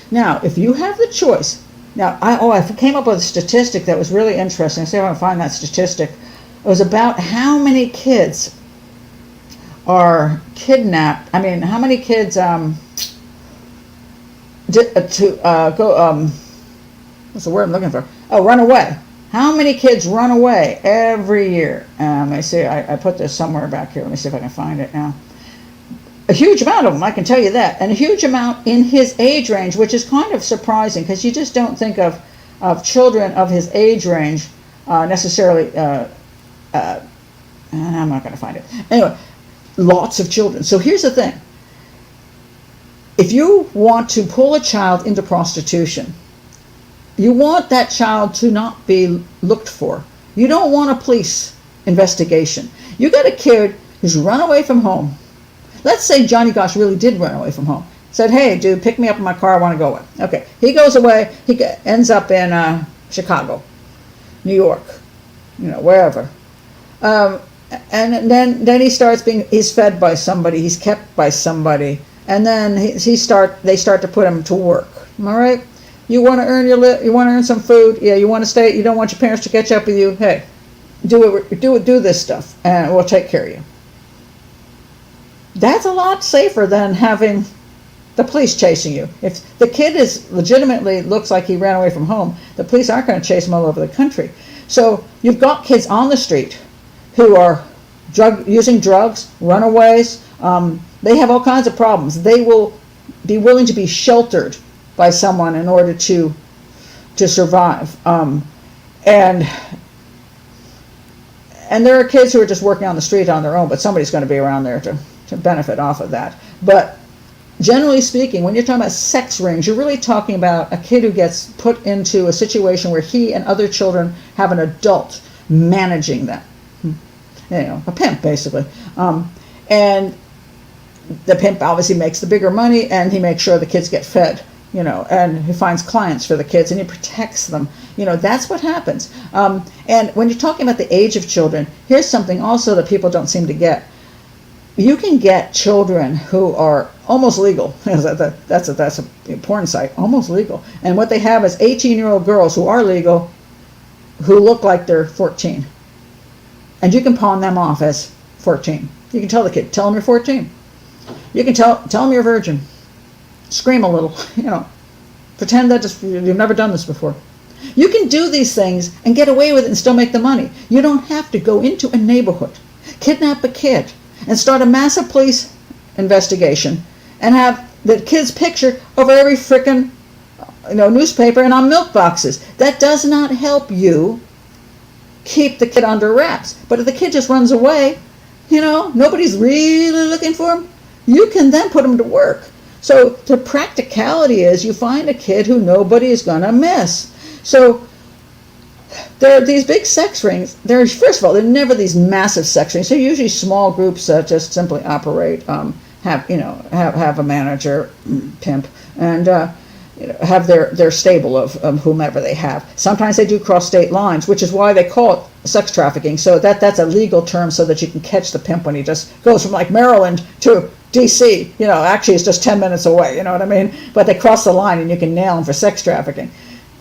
Now, if you have the choice, I came up with a statistic that was really interesting. See if I can find that statistic. It was about how many kids are kidnapped. I mean, how many kids what's the word I'm looking for? Oh, run away. How many kids run away every year? Let me see. I put this somewhere back here. Let me see if I can find it now. A huge amount of them, I can tell you that. And a huge amount in his age range, which is kind of surprising because you just don't think of children of his age range necessarily. I'm not going to find it. Anyway, lots of children. So here's the thing. If you want to pull a child into prostitution, you want that child to not be looked for. You don't want a police investigation. You got a kid who's run away from home. Let's say Johnny Gosch really did run away from home. Said, hey, dude, pick me up in my car. I want to go away. Okay. He goes away. He ends up in Chicago, New York, wherever. And then he's fed by somebody. He's kept by somebody. And then they start to put him to work. All right? You want to earn you want to earn some food. Yeah, you want to stay. You don't want your parents to catch up with you. Hey, do this stuff, and we'll take care of you. That's a lot safer than having the police chasing you. If the kid looks like he ran away from home, the police aren't going to chase him all over the country. So you've got kids on the street who are using drugs, runaways. They have all kinds of problems. They will be willing to be sheltered by someone in order to survive. And there are kids who are just working on the street on their own, but somebody's going to be around there to benefit off of that. But generally speaking, when you're talking about sex rings, you're really talking about a kid who gets put into a situation where he and other children have an adult managing them. A pimp, basically. And the pimp obviously makes the bigger money, and he makes sure the kids get fed, and he finds clients for the kids, and he protects them. That's what happens. And when you're talking about the age of children, here's something also that people don't seem to get. You can get children who are almost legal. That's a porn site, almost legal. And what they have is 18-year-old girls who are legal, who look like they're 14. And you can pawn them off as 14. You can tell the kid, tell them you're 14. You can tell them you're a virgin. Scream a little, pretend that you've never done this before. You can do these things and get away with it and still make the money. You don't have to go into a neighborhood, kidnap a kid, and start a massive police investigation and have the kid's picture over every frickin' newspaper and on milk boxes. That does not help you keep the kid under wraps. But if the kid just runs away, nobody's really looking for him, you can then put him to work. So the practicality is you find a kid who nobody is going to miss. So there are these big sex rings. First of all, they're never these massive sex rings. They're usually small groups that just simply operate, have a manager, pimp, and have their stable of whomever they have. Sometimes they do cross state lines, which is why they call it sex trafficking. So that's a legal term so that you can catch the pimp when he just goes from like Maryland to DC. Actually it's just 10 minutes away, you know what I mean? But they cross the line and you can nail him for sex trafficking.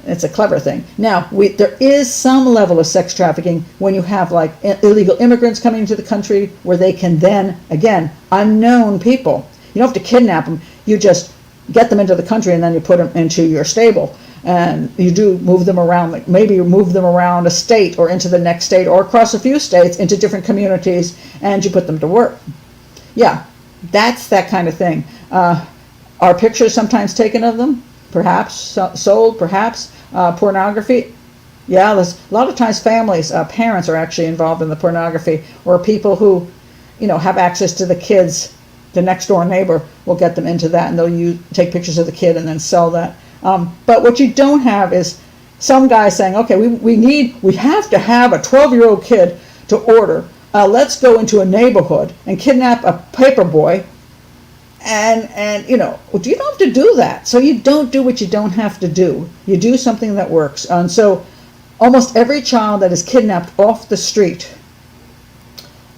It's a clever thing. Now, there is some level of sex trafficking when you have like illegal immigrants coming into the country where they can then, again, unknown people. You don't have to kidnap them. You just get them into the country and then you put them into your stable. And you do move them around, like maybe you move them around a state or into the next state or across a few states into different communities, and you put them to work. Yeah, that's that kind of thing. Are pictures sometimes taken of them? Perhaps. Sold, perhaps. Pornography? Yeah, there's a lot of times families, parents are actually involved in the pornography, or people who, have access to the kids. The next door neighbor will get them into that, and they'll take pictures of the kid and then sell that. But what you don't have is some guy saying, okay, we have to have a 12-year-old kid to order. Let's go into a neighborhood and kidnap a paper boy. And you don't have to do that. So you don't do what you don't have to do. You do something that works. And so almost every child that is kidnapped off the street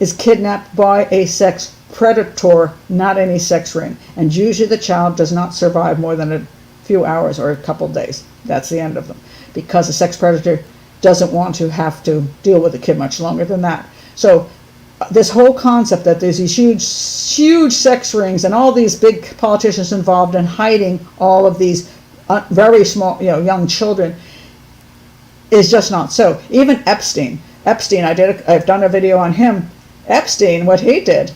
is kidnapped by a sex predator, not any sex ring. And usually the child does not survive more than a few hours or a couple days. That's the end of them, because a sex predator doesn't want to have to deal with a kid much longer than that. So this whole concept that there's these huge sex rings and all these big politicians involved in hiding all of these very small, young children is just not so. Even Epstein, I've done a video on him. Epstein, what he did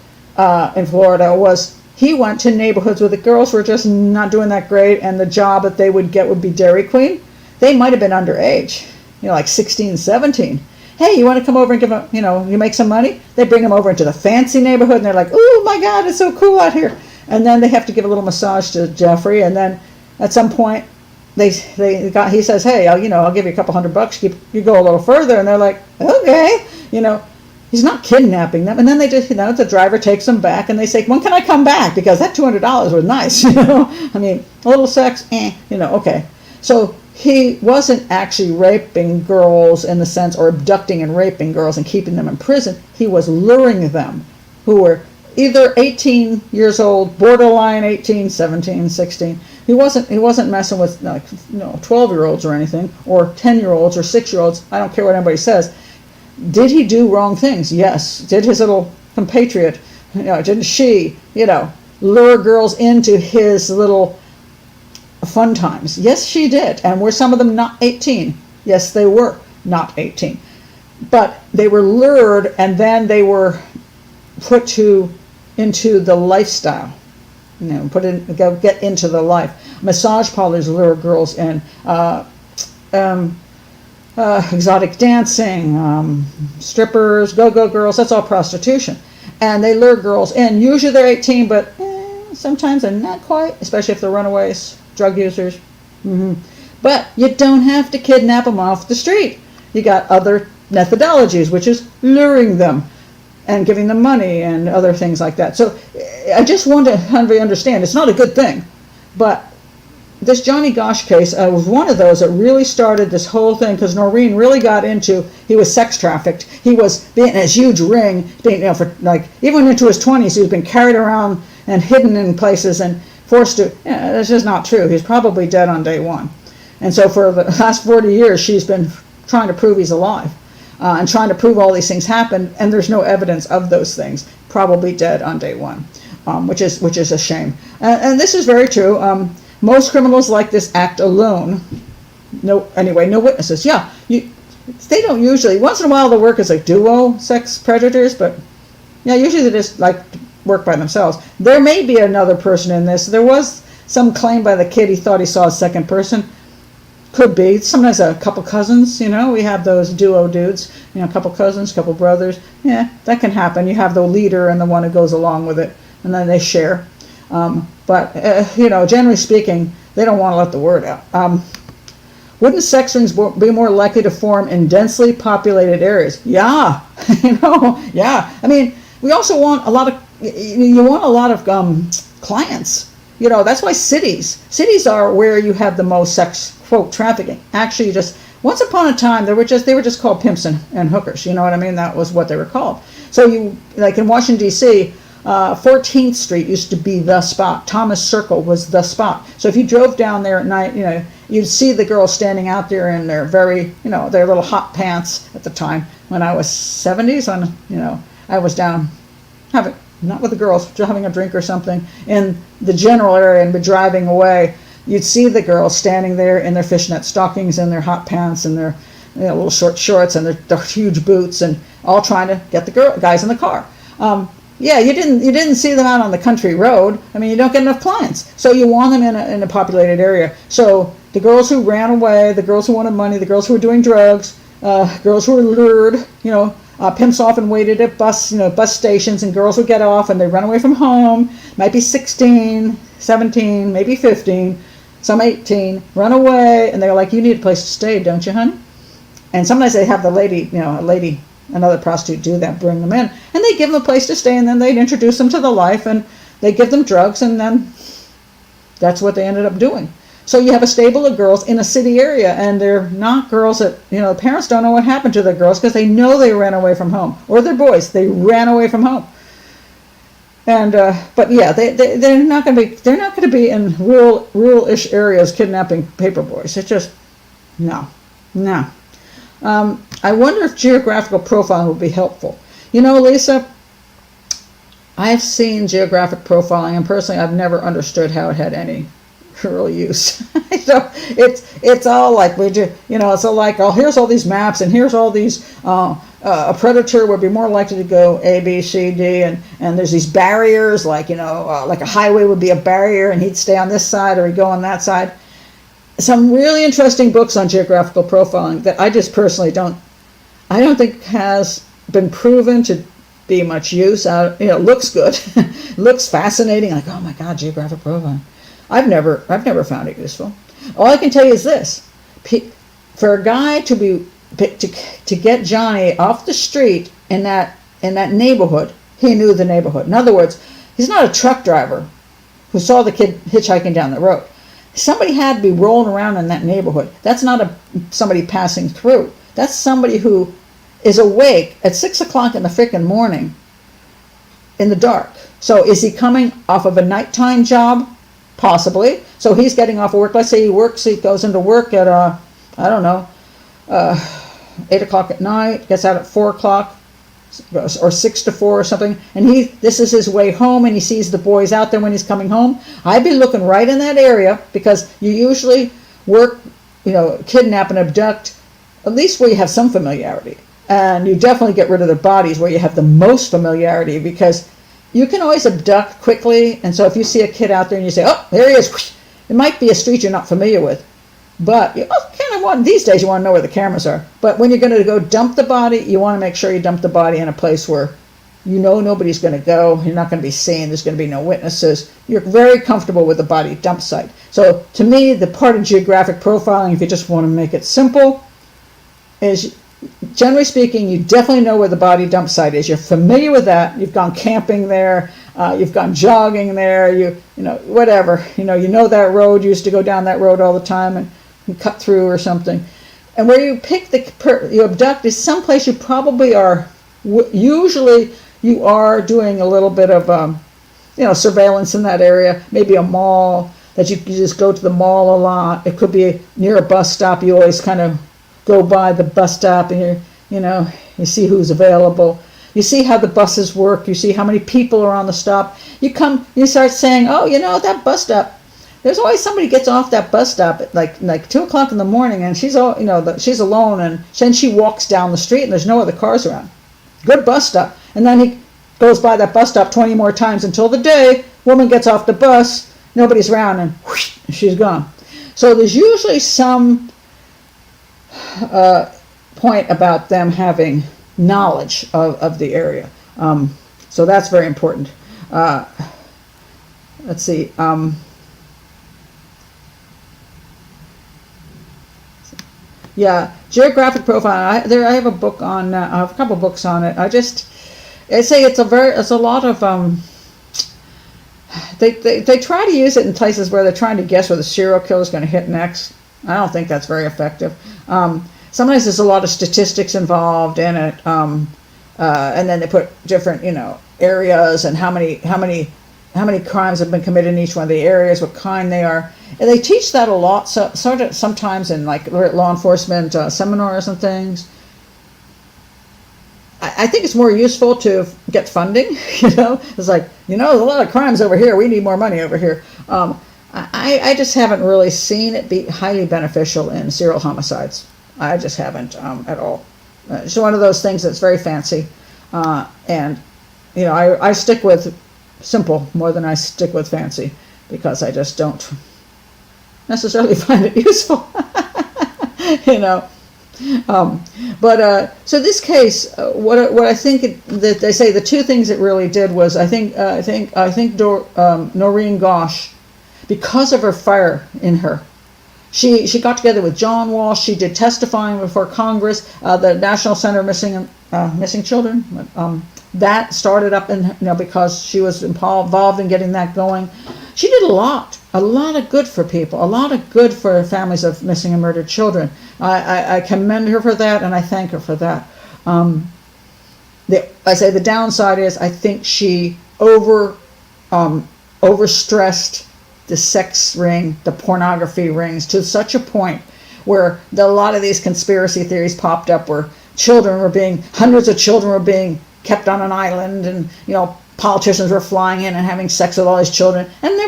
in Florida was he went to neighborhoods where the girls were just not doing that great, and the job that they would get would be Dairy Queen. They might have been underage, like 16, 17. Hey, you want to come over and give a, you make some money? They bring them over into the fancy neighborhood, and they're like, oh my God, it's so cool out here. And then they have to give a little massage to Jeffrey, and then at some point, he says, hey, I'll give you a couple $100. You go a little further, and they're like, okay, He's not kidnapping them. And then they just, the driver takes them back, and they say, when can I come back? Because that $200 was nice, I mean, a little sex, okay. So he wasn't actually raping girls in the sense, or abducting and raping girls and keeping them in prison. He was luring them, who were either 18 years old, borderline 18, 17, 16. He wasn't messing with 12-year-olds or anything, or 10-year-olds or 6-year-olds. I don't care what anybody says. Did he do wrong things? Yes. Did his little compatriot, didn't she, lure girls into his little fun times? Yes, she did. And were some of them not 18? Yes, they were not 18. But they were lured, and then they were put into the lifestyle. Get into the life. Massage parlors lure girls in. Exotic dancing, strippers, go-go girls, that's all prostitution. And they lure girls in. Usually they're 18, but sometimes they're not quite, especially if they're runaways, drug users. But you don't have to kidnap them off the street. You got other methodologies, which is luring them and giving them money and other things like that. So I just want to understand, it's not a good thing, but this Johnny Gosch case was one of those that really started this whole thing, because Noreen really got into, he was sex trafficked. He was being in this huge ring, for even into his 20s, he's been carried around and hidden in places and forced to, that's just not true. He's probably dead on day one. And so for the last 40 years, she's been trying to prove he's alive and trying to prove all these things happened, and there's no evidence of those things. Probably dead on day one, which is a shame. And this is very true. Most criminals like this act alone. No witnesses. Yeah, they don't usually. Once in a while, they'll work as duo sex predators, but usually they just work by themselves. There may be another person in this. There was some claim by the kid he thought he saw a second person. Could be. Sometimes a couple cousins. We have those duo dudes. A couple cousins, couple brothers. Yeah, that can happen. You have the leader and the one who goes along with it, and then they share. But generally speaking, they don't want to let the word out. Wouldn't sex rings be more likely to form in densely populated areas? Yeah, yeah. I mean, we also want a lot of, clients. That's why cities are where you have the most sex, quote, trafficking. Actually, once upon a time, they were just called pimps and hookers. You know what I mean? That was what they were called. So in Washington, D.C., 14th Street used to be the spot. Thomas Circle was the spot. So if you drove down there at night, you'd see the girls standing out there in their very, their little hot pants at the time. When I was 70s, I was down not with the girls, having a drink or something in the general area and be driving away. You'd see the girls standing there in their fishnet stockings and their hot pants and their little short shorts and their huge boots, and all trying to get the guys in the car. Yeah, you didn't see them out on the country road. I mean, you don't get enough clients, so you want them in a populated area. So the girls who ran away, the girls who wanted money, the girls who were doing drugs, girls who were lured, pimps often waited at bus stations, and girls would get off and they run away from home. Might be 16, 17, maybe 15, some 18, run away, and they're like, "You need a place to stay, don't you, honey?" And sometimes they have the lady, another prostitute do that, bring them in, and they give them a place to stay, and then they'd introduce them to the life, and they give them drugs, and then that's what they ended up doing. So you have a stable of girls in a city area, and they're not girls that, the parents don't know what happened to their girls because they know they ran away from home, or their boys, they ran away from home. And but yeah, they're not going to be in rural-ish areas kidnapping paper boys. It's just no. I wonder if geographical profiling would be helpful. Lisa, I've seen geographic profiling, and personally, I've never understood how it had any real use. So it's all like it's all like, oh, here's all these maps, and here's all these. A predator would be more likely to go A, B, C, D, and there's these barriers, like like a highway would be a barrier, and he'd stay on this side or he'd go on that side. Some really interesting books on geographical profiling that I just personally don't think has been proven to be much use. It looks good, looks fascinating. Like, oh my God, geographic profiling. I've never found it useful. All I can tell you is this: for a guy to get Johnny off the street in that neighborhood, he knew the neighborhood. In other words, he's not a truck driver who saw the kid hitchhiking down the road. Somebody had to be rolling around in that neighborhood. That's not somebody passing through. That's somebody who is awake at 6 o'clock in the frickin' morning in the dark. So is he coming off of a nighttime job? Possibly. So he's getting off of work. Let's say he goes into work at, 8 o'clock at night, gets out at 4 o'clock, or 6 to 4 or something, and this is his way home, and he sees the boys out there when he's coming home. I'd be looking right in that area, because you usually work, kidnap and abduct, at least where you have some familiarity. And you definitely get rid of their bodies where you have the most familiarity, because you can always abduct quickly. And so if you see a kid out there and you say, oh, there he is, it might be a street you're not familiar with. But these days you want to know where the cameras are. But when you're going to go dump the body, you want to make sure you dump the body in a place where nobody's going to go. You're not going to be seen. There's going to be no witnesses. You're very comfortable with the body dump site. So to me, the part of geographic profiling, if you just want to make it simple, is generally speaking, you definitely know where the body dump site is. You're familiar with that. You've gone camping there. You've gone jogging there. Whatever. You know that road. You used to go down that road all the time and cut through or something. And where you pick you abduct is someplace you probably are. Usually, you are doing a little bit of surveillance in that area. Maybe a mall, that you just go to the mall a lot. It could be near a bus stop. You always kind of go by the bus stop, and you see who's available. You see how the buses work. You see how many people are on the stop. You start saying, oh, that bus stop, there's always somebody gets off that bus stop at like 2 o'clock in the morning, and she's she's alone, and then she walks down the street and there's no other cars around. Good bus stop. And then he goes by that bus stop 20 more times until the day woman gets off the bus, nobody's around, and whoosh, she's gone. So there's usually some point about them having knowledge of the area. So that's very important. Let's see. Yeah, geographic profiling. I have a book on. I have a couple books on it. I say it's a lot of. They try to use it in places where they're trying to guess where the serial killer is going to hit next. I don't think that's very effective. Sometimes there's a lot of statistics involved in it. and then they put different, areas and how many crimes have been committed in each one of the areas, what kind they are. And they teach that a lot, so sort of sometimes in like law enforcement seminars and things. I think it's more useful to get funding, It's like, there's a lot of crimes over here, we need more money over here. I just haven't really seen it be highly beneficial in serial homicides. I just haven't at all. It's one of those things that's very fancy. And, I stick with simple more than I stick with fancy, because I just don't necessarily find it useful. So this case, what I think that they say the two things it really did was, I think Noreen Gosch, because of her fire in her, she got together with John Walsh. She did testifying before Congress, the National Center of Missing Children. That started up because she was involved in getting that going. She did a lot of good for people, a lot of good for families of missing and murdered children. I commend her for that, and I thank her for that. I say the downside is I think she overstressed the sex ring, the pornography rings, to such a point where a lot of these conspiracy theories popped up, where hundreds of children were being kept on an island, and politicians were flying in and having sex with all these children, and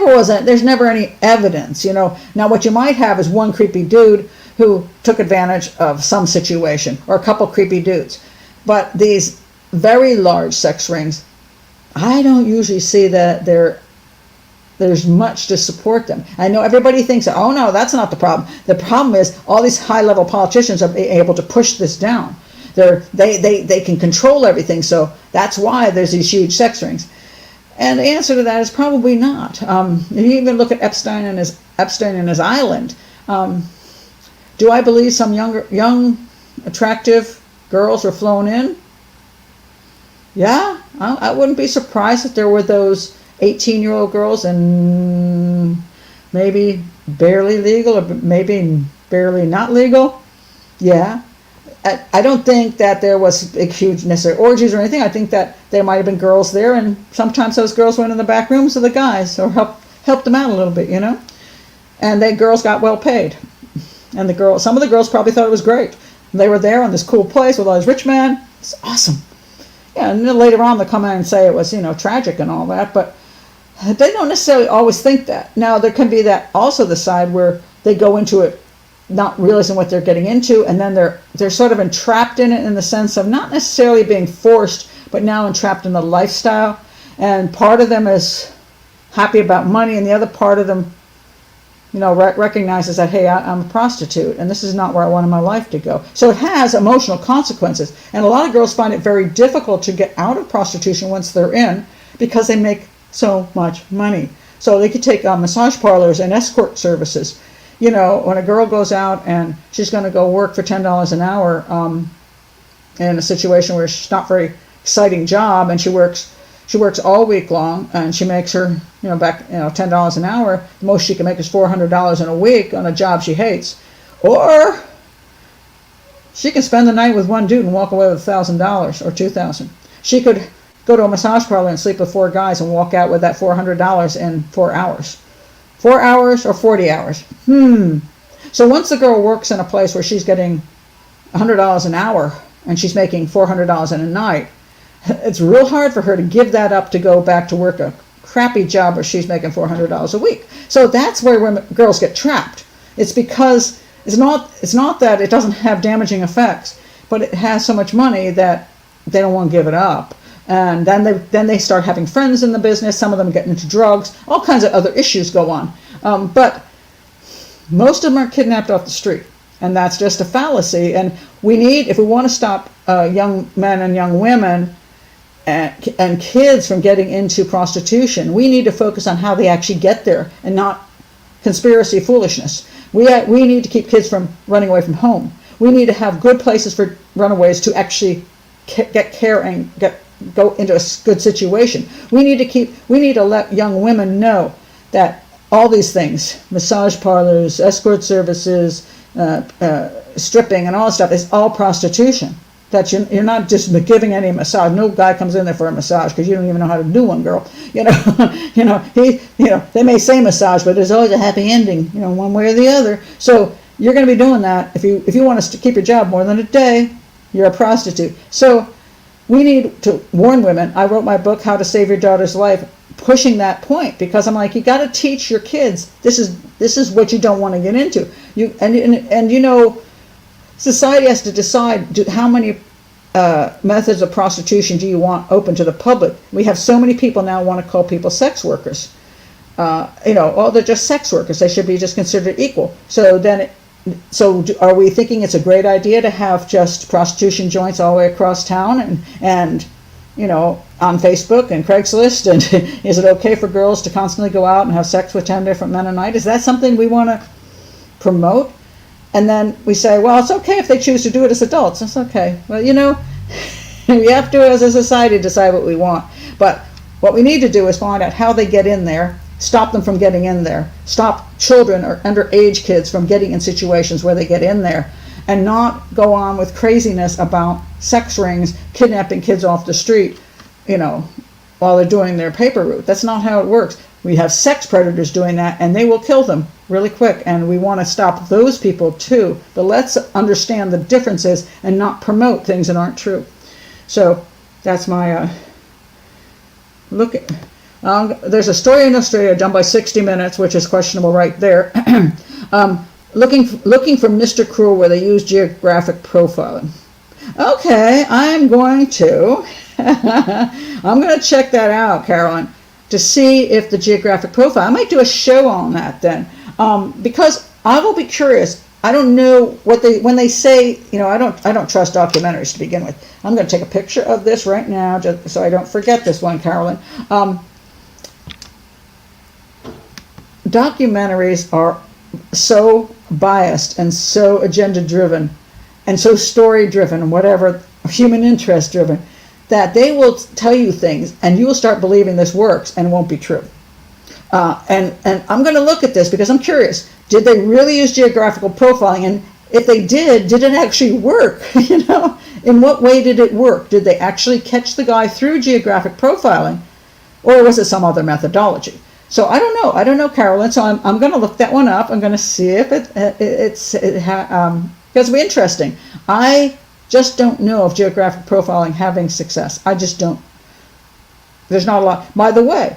there's never any evidence. Now what you might have is one creepy dude who took advantage of some situation, or a couple creepy dudes. But these very large sex rings, I don't usually see that there's much to support them. I know everybody thinks, oh no, that's not the problem. The problem is all these high-level politicians are able to push this down. They can control everything, so that's why there's these huge sex rings. And the answer to that is probably not. If you even look at Epstein and his island, do I believe some young, attractive girls were flown in? Yeah, I wouldn't be surprised if there were those 18-year-old girls, and maybe barely legal, or maybe barely not legal. Yeah. I don't think that there was huge necessary orgies or anything. I think that there might have been girls there, and sometimes those girls went in the back rooms of the guys, or helped them out a little bit, And the girls got well paid. And some of the girls probably thought it was great. They were there in this cool place with all these rich men. It's awesome. Yeah, and then later on they'll come out and say it was, tragic and all that, but they don't necessarily always think that. Now, there can be that also the side where they go into it not realizing what they're getting into, and then they're sort of entrapped in it, in the sense of not necessarily being forced, but now entrapped in the lifestyle. And part of them is happy about money, and the other part of them, recognizes that, hey, I'm a prostitute, and this is not where I wanted my life to go. So it has emotional consequences, and a lot of girls find it very difficult to get out of prostitution once they're in, because they make so much money. So they could take massage parlors and escort services. When a girl goes out and she's going to go work for $10 an hour in a situation where it's not a very exciting job, and she works all week long, and she makes her $10 an hour, the most she can make is $400 in a week on a job she hates. Or she can spend the night with one dude and walk away with $1,000 or $2,000. She could go to a massage parlor and sleep with 4 guys and walk out with that $400 in 4 hours. 4 hours or 40 hours. So once the girl works in a place where she's getting $100 an hour and she's making $400 in a night, it's real hard for her to give that up to go back to work a crappy job where she's making $400 a week. So that's where girls get trapped. It's because it's not that it doesn't have damaging effects, but it has so much money that they don't want to give it up. And then they start having friends in the business. Some of them get into drugs. All kinds of other issues go on. But most of them are kidnapped off the street. And that's just a fallacy. And if we want to stop young men and young women and kids from getting into prostitution, we need to focus on how they actually get there, and not conspiracy foolishness. We need to keep kids from running away from home. We need to have good places for runaways to actually get care and go into a good situation. We need to let young women know that all these things, massage parlors, escort services, stripping, and all that stuff, is all prostitution. that you're not just giving any massage. No guy comes in there for a massage because you don't even know how to do one, girl. They may say massage, but there's always a happy ending, one way or the other. So you're going to be doing that. If you want to keep your job more than a day, you're a prostitute. So we need to warn women. I wrote my book, How to Save Your Daughter's Life, pushing that point, because I'm like, you got to teach your kids this is what you don't want to get into. Society has to decide how many methods of prostitution do you want open to the public. We have so many people now want to call people sex workers. They're just sex workers. They should be just considered equal. So are we thinking it's a great idea to have just prostitution joints all the way across town and on Facebook and Craigslist? And is it okay for girls to constantly go out and have sex with 10 different men a night? Is that something we want to promote? And then we say, well, it's okay if they choose to do it as adults. It's okay. Well, we have to, as a society, decide what we want. But what we need to do is find out how they get in there, stop them from getting in there, stop children or underage kids from getting in situations where they get in there, and not go on with craziness about sex rings, kidnapping kids off the street, while they're doing their paper route. That's not how it works. We have sex predators doing that, and they will kill them really quick, and we want to stop those people too. But let's understand the differences and not promote things that aren't true. So that's my look. There's a story in Australia done by 60 Minutes, which is questionable right there. Looking for Mr. Cruel, where they use geographic profiling. Okay, I'm going to check that out, Carolyn, to see if the geographic profile. I might do a show on that then, because I will be curious. I don't know when they say, I don't trust documentaries to begin with. I'm going to take a picture of this right now, just so I don't forget this one, Carolyn. Documentaries are so biased and so agenda driven and so story driven and whatever, human interest driven, that they will tell you things and you will start believing this works and it won't be true. And I'm going to look at this because I'm curious. Did they really use geographical profiling? And if they did it actually work? In what way did it work? Did they actually catch the guy through geographic profiling, or was it some other methodology? So I don't know, Carolyn. So I'm going to look that one up. I'm going to see if because it'll be interesting. I just don't know of geographic profiling having success. I just don't. There's not a lot. By the way,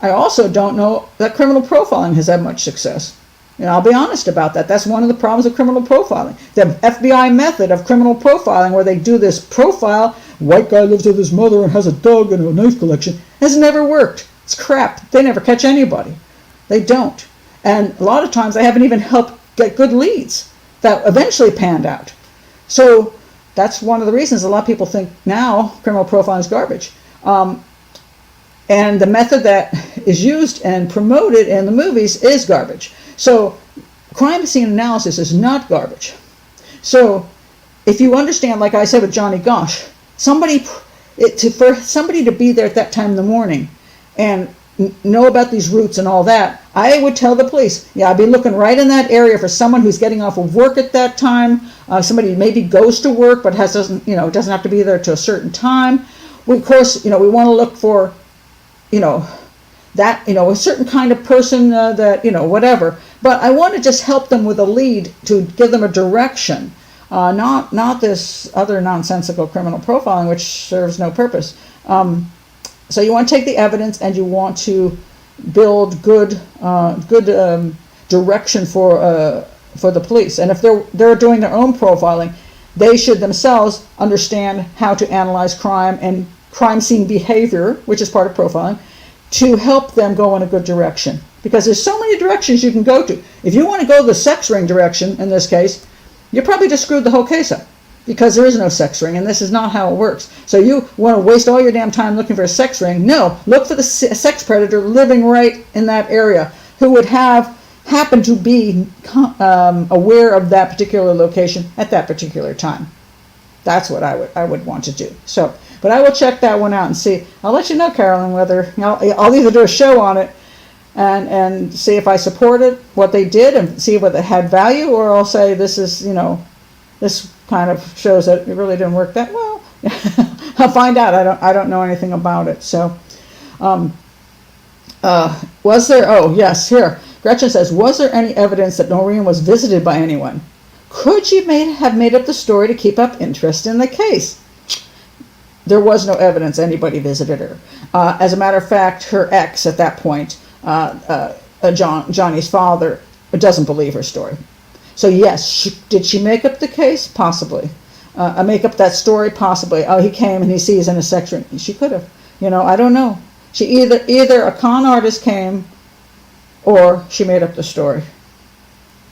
I also don't know that criminal profiling has had much success. I'll be honest about that. That's one of the problems of criminal profiling. The FBI method of criminal profiling, where they do this profile, white guy lives with his mother and has a dog and a knife collection, has never worked. It's crap. They never catch anybody. They don't. And a lot of times they haven't even helped get good leads that eventually panned out. So that's one of the reasons a lot of people think now criminal profiling is garbage. And the method that is used and promoted in the movies is garbage. So crime scene analysis is not garbage. So if you understand, like I said with Johnny Gosch, for somebody to be there at that time in the morning and know about these routes and all that, I would tell the police, I'd be looking right in that area for someone who's getting off of work at that time, somebody who maybe goes to work but doesn't have to be there to a certain time. Of course, we want to look for a certain kind of person that, whatever. But I want to just help them with a lead to give them a direction, not this other nonsensical criminal profiling, which serves no purpose. So you want to take the evidence and you want to build good direction for the police. And if they're doing their own profiling, they should themselves understand how to analyze crime and crime scene behavior, which is part of profiling, to help them go in a good direction. Because there's so many directions you can go to. If you want to go the sex ring direction, in this case, you probably just screwed the whole case up. Because there is no sex ring, and this is not how it works. So you want to waste all your damn time looking for a sex ring? No, look for the sex predator living right in that area who would happen to be aware of that particular location at that particular time. That's what I would want to do. So, but I will check that one out and see. I'll let you know, Carolyn, whether I'll either do a show on it and see if I support it, what they did, and see whether it had value, or I'll say this is this kind of shows that it really didn't work that well. I'll find out. I don't know anything about it. So, was there? Oh yes, here Gretchen says, was there any evidence that Noreen was visited by anyone? Could she have made up the story to keep up interest in the case? There was no evidence anybody visited her. As a matter of fact, her ex at that point, Johnny's father, doesn't believe her story. So yes, did she make up the case? Possibly. Make up that story? Possibly. Oh, he came and he sees in a sex ring. She could have. I don't know. She either a con artist came, or she made up the story.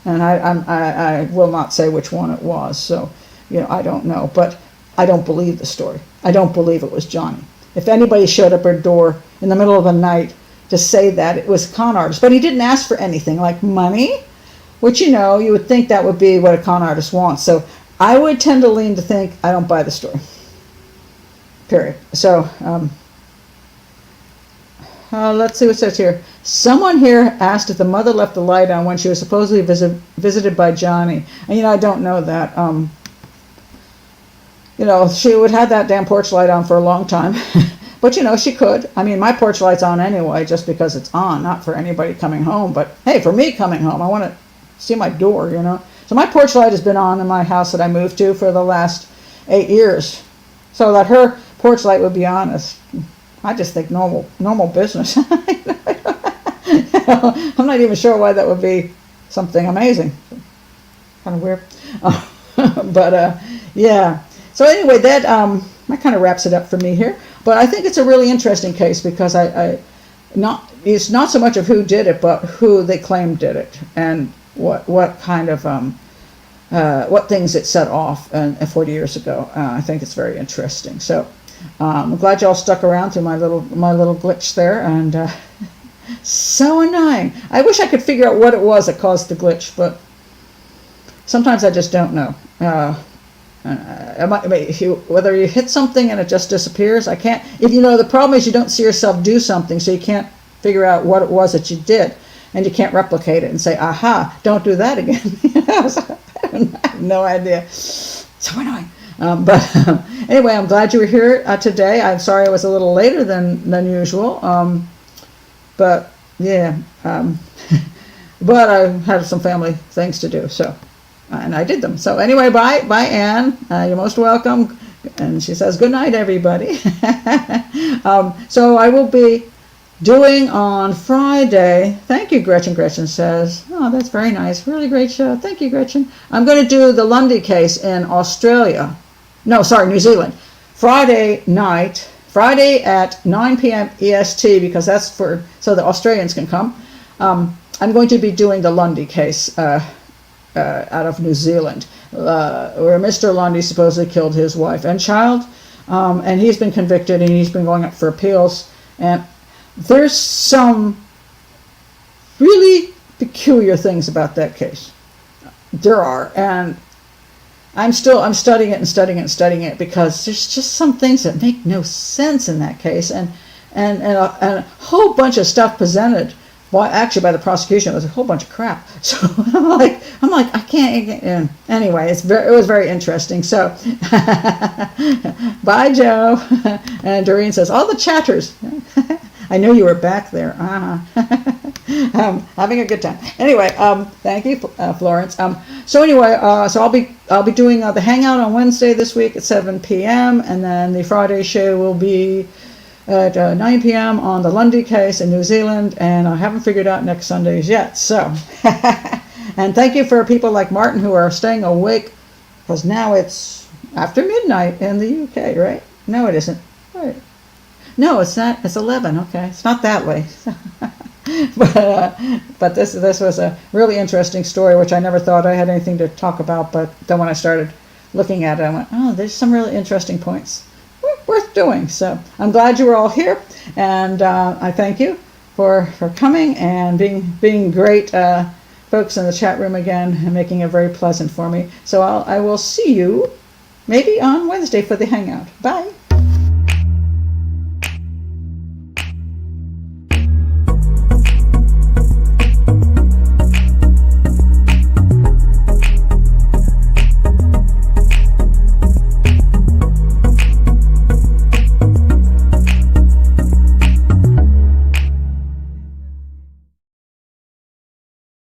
And I will not say which one it was. So, I don't know. But I don't believe the story. I don't believe it was Johnny. If anybody showed up at her door in the middle of the night to say that, it was a con artist. But he didn't ask for anything like money, which, you would think that would be what a con artist wants. So I would tend to lean to think I don't buy the story. Period. So let's see what it says here. Someone here asked if the mother left the light on when she was supposedly visited by Johnny. And, I don't know that. She would have that damn porch light on for a long time. But, she could. I mean, my porch light's on anyway, just because it's on, not for anybody coming home. But, hey, for me coming home, I want to see my door, So my porch light has been on in my house that I moved to for the last 8 years. So that her porch light would be on is, I just think, normal business. I'm not even sure why that would be something amazing. Kind of weird. But, yeah. So anyway, that kind of wraps it up for me here. But I think it's a really interesting case because it's not so much of who did it, but who they claim did it, and what kind of what things it set off 40 years ago. I think it's very interesting. So I'm glad y'all stuck around through my little glitch there, and so annoying. I wish I could figure out what it was that caused the glitch, but sometimes I just don't know. Whether you hit something and it just disappears, I can't. The problem is you don't see yourself do something, so you can't figure out what it was that you did, and you can't replicate it and say, "Aha! Don't do that again." I have no idea. So annoying. Anyway, I'm glad you were here today. I'm sorry I was a little later than usual. But yeah. But I had some family things to do, so. And I did them. So anyway, bye, Anne. You're most welcome. And she says, good night, everybody. So I will be doing on Friday. Thank you, Gretchen. Gretchen says, oh, that's very nice. Really great show. Thank you, Gretchen. I'm going to do the Lundy case in Australia. No, sorry, New Zealand. Friday night, Friday at 9 p.m. EST, because that's so the Australians can come. I'm going to be doing the Lundy case out of New Zealand, where Mr. Lundy supposedly killed his wife and child, and he's been convicted and he's been going up for appeals. And there's some really peculiar things about that case. There are, and I'm studying it because there's just some things that make no sense in that case, and a whole bunch of stuff presented. Well, actually, by the prosecution, it was a whole bunch of crap. So I'm like, I can't. Anyway, it was very interesting. So, bye, Joe. And Doreen says, all the chatters. I knew you were back there. Having a good time. Anyway, thank you, Florence. So anyway, so I'll be doing the hangout on Wednesday this week at 7 p.m. and then the Friday show will be at 9 p.m. on the Lundy case in New Zealand, and I haven't figured out next Sundays yet. So, and thank you for people like Martin who are staying awake, because now it's after midnight in the UK, right? No, it isn't. Right. No, it's not. It's 11. Okay, it's not that late. But this was a really interesting story, which I never thought I had anything to talk about. But then when I started looking at it, I went, oh, there's some really interesting points worth doing. So I'm glad you were all here, and I thank you for coming and being great folks in the chat room again and making it very pleasant for me. So I will see you maybe on Wednesday for the hangout. Bye.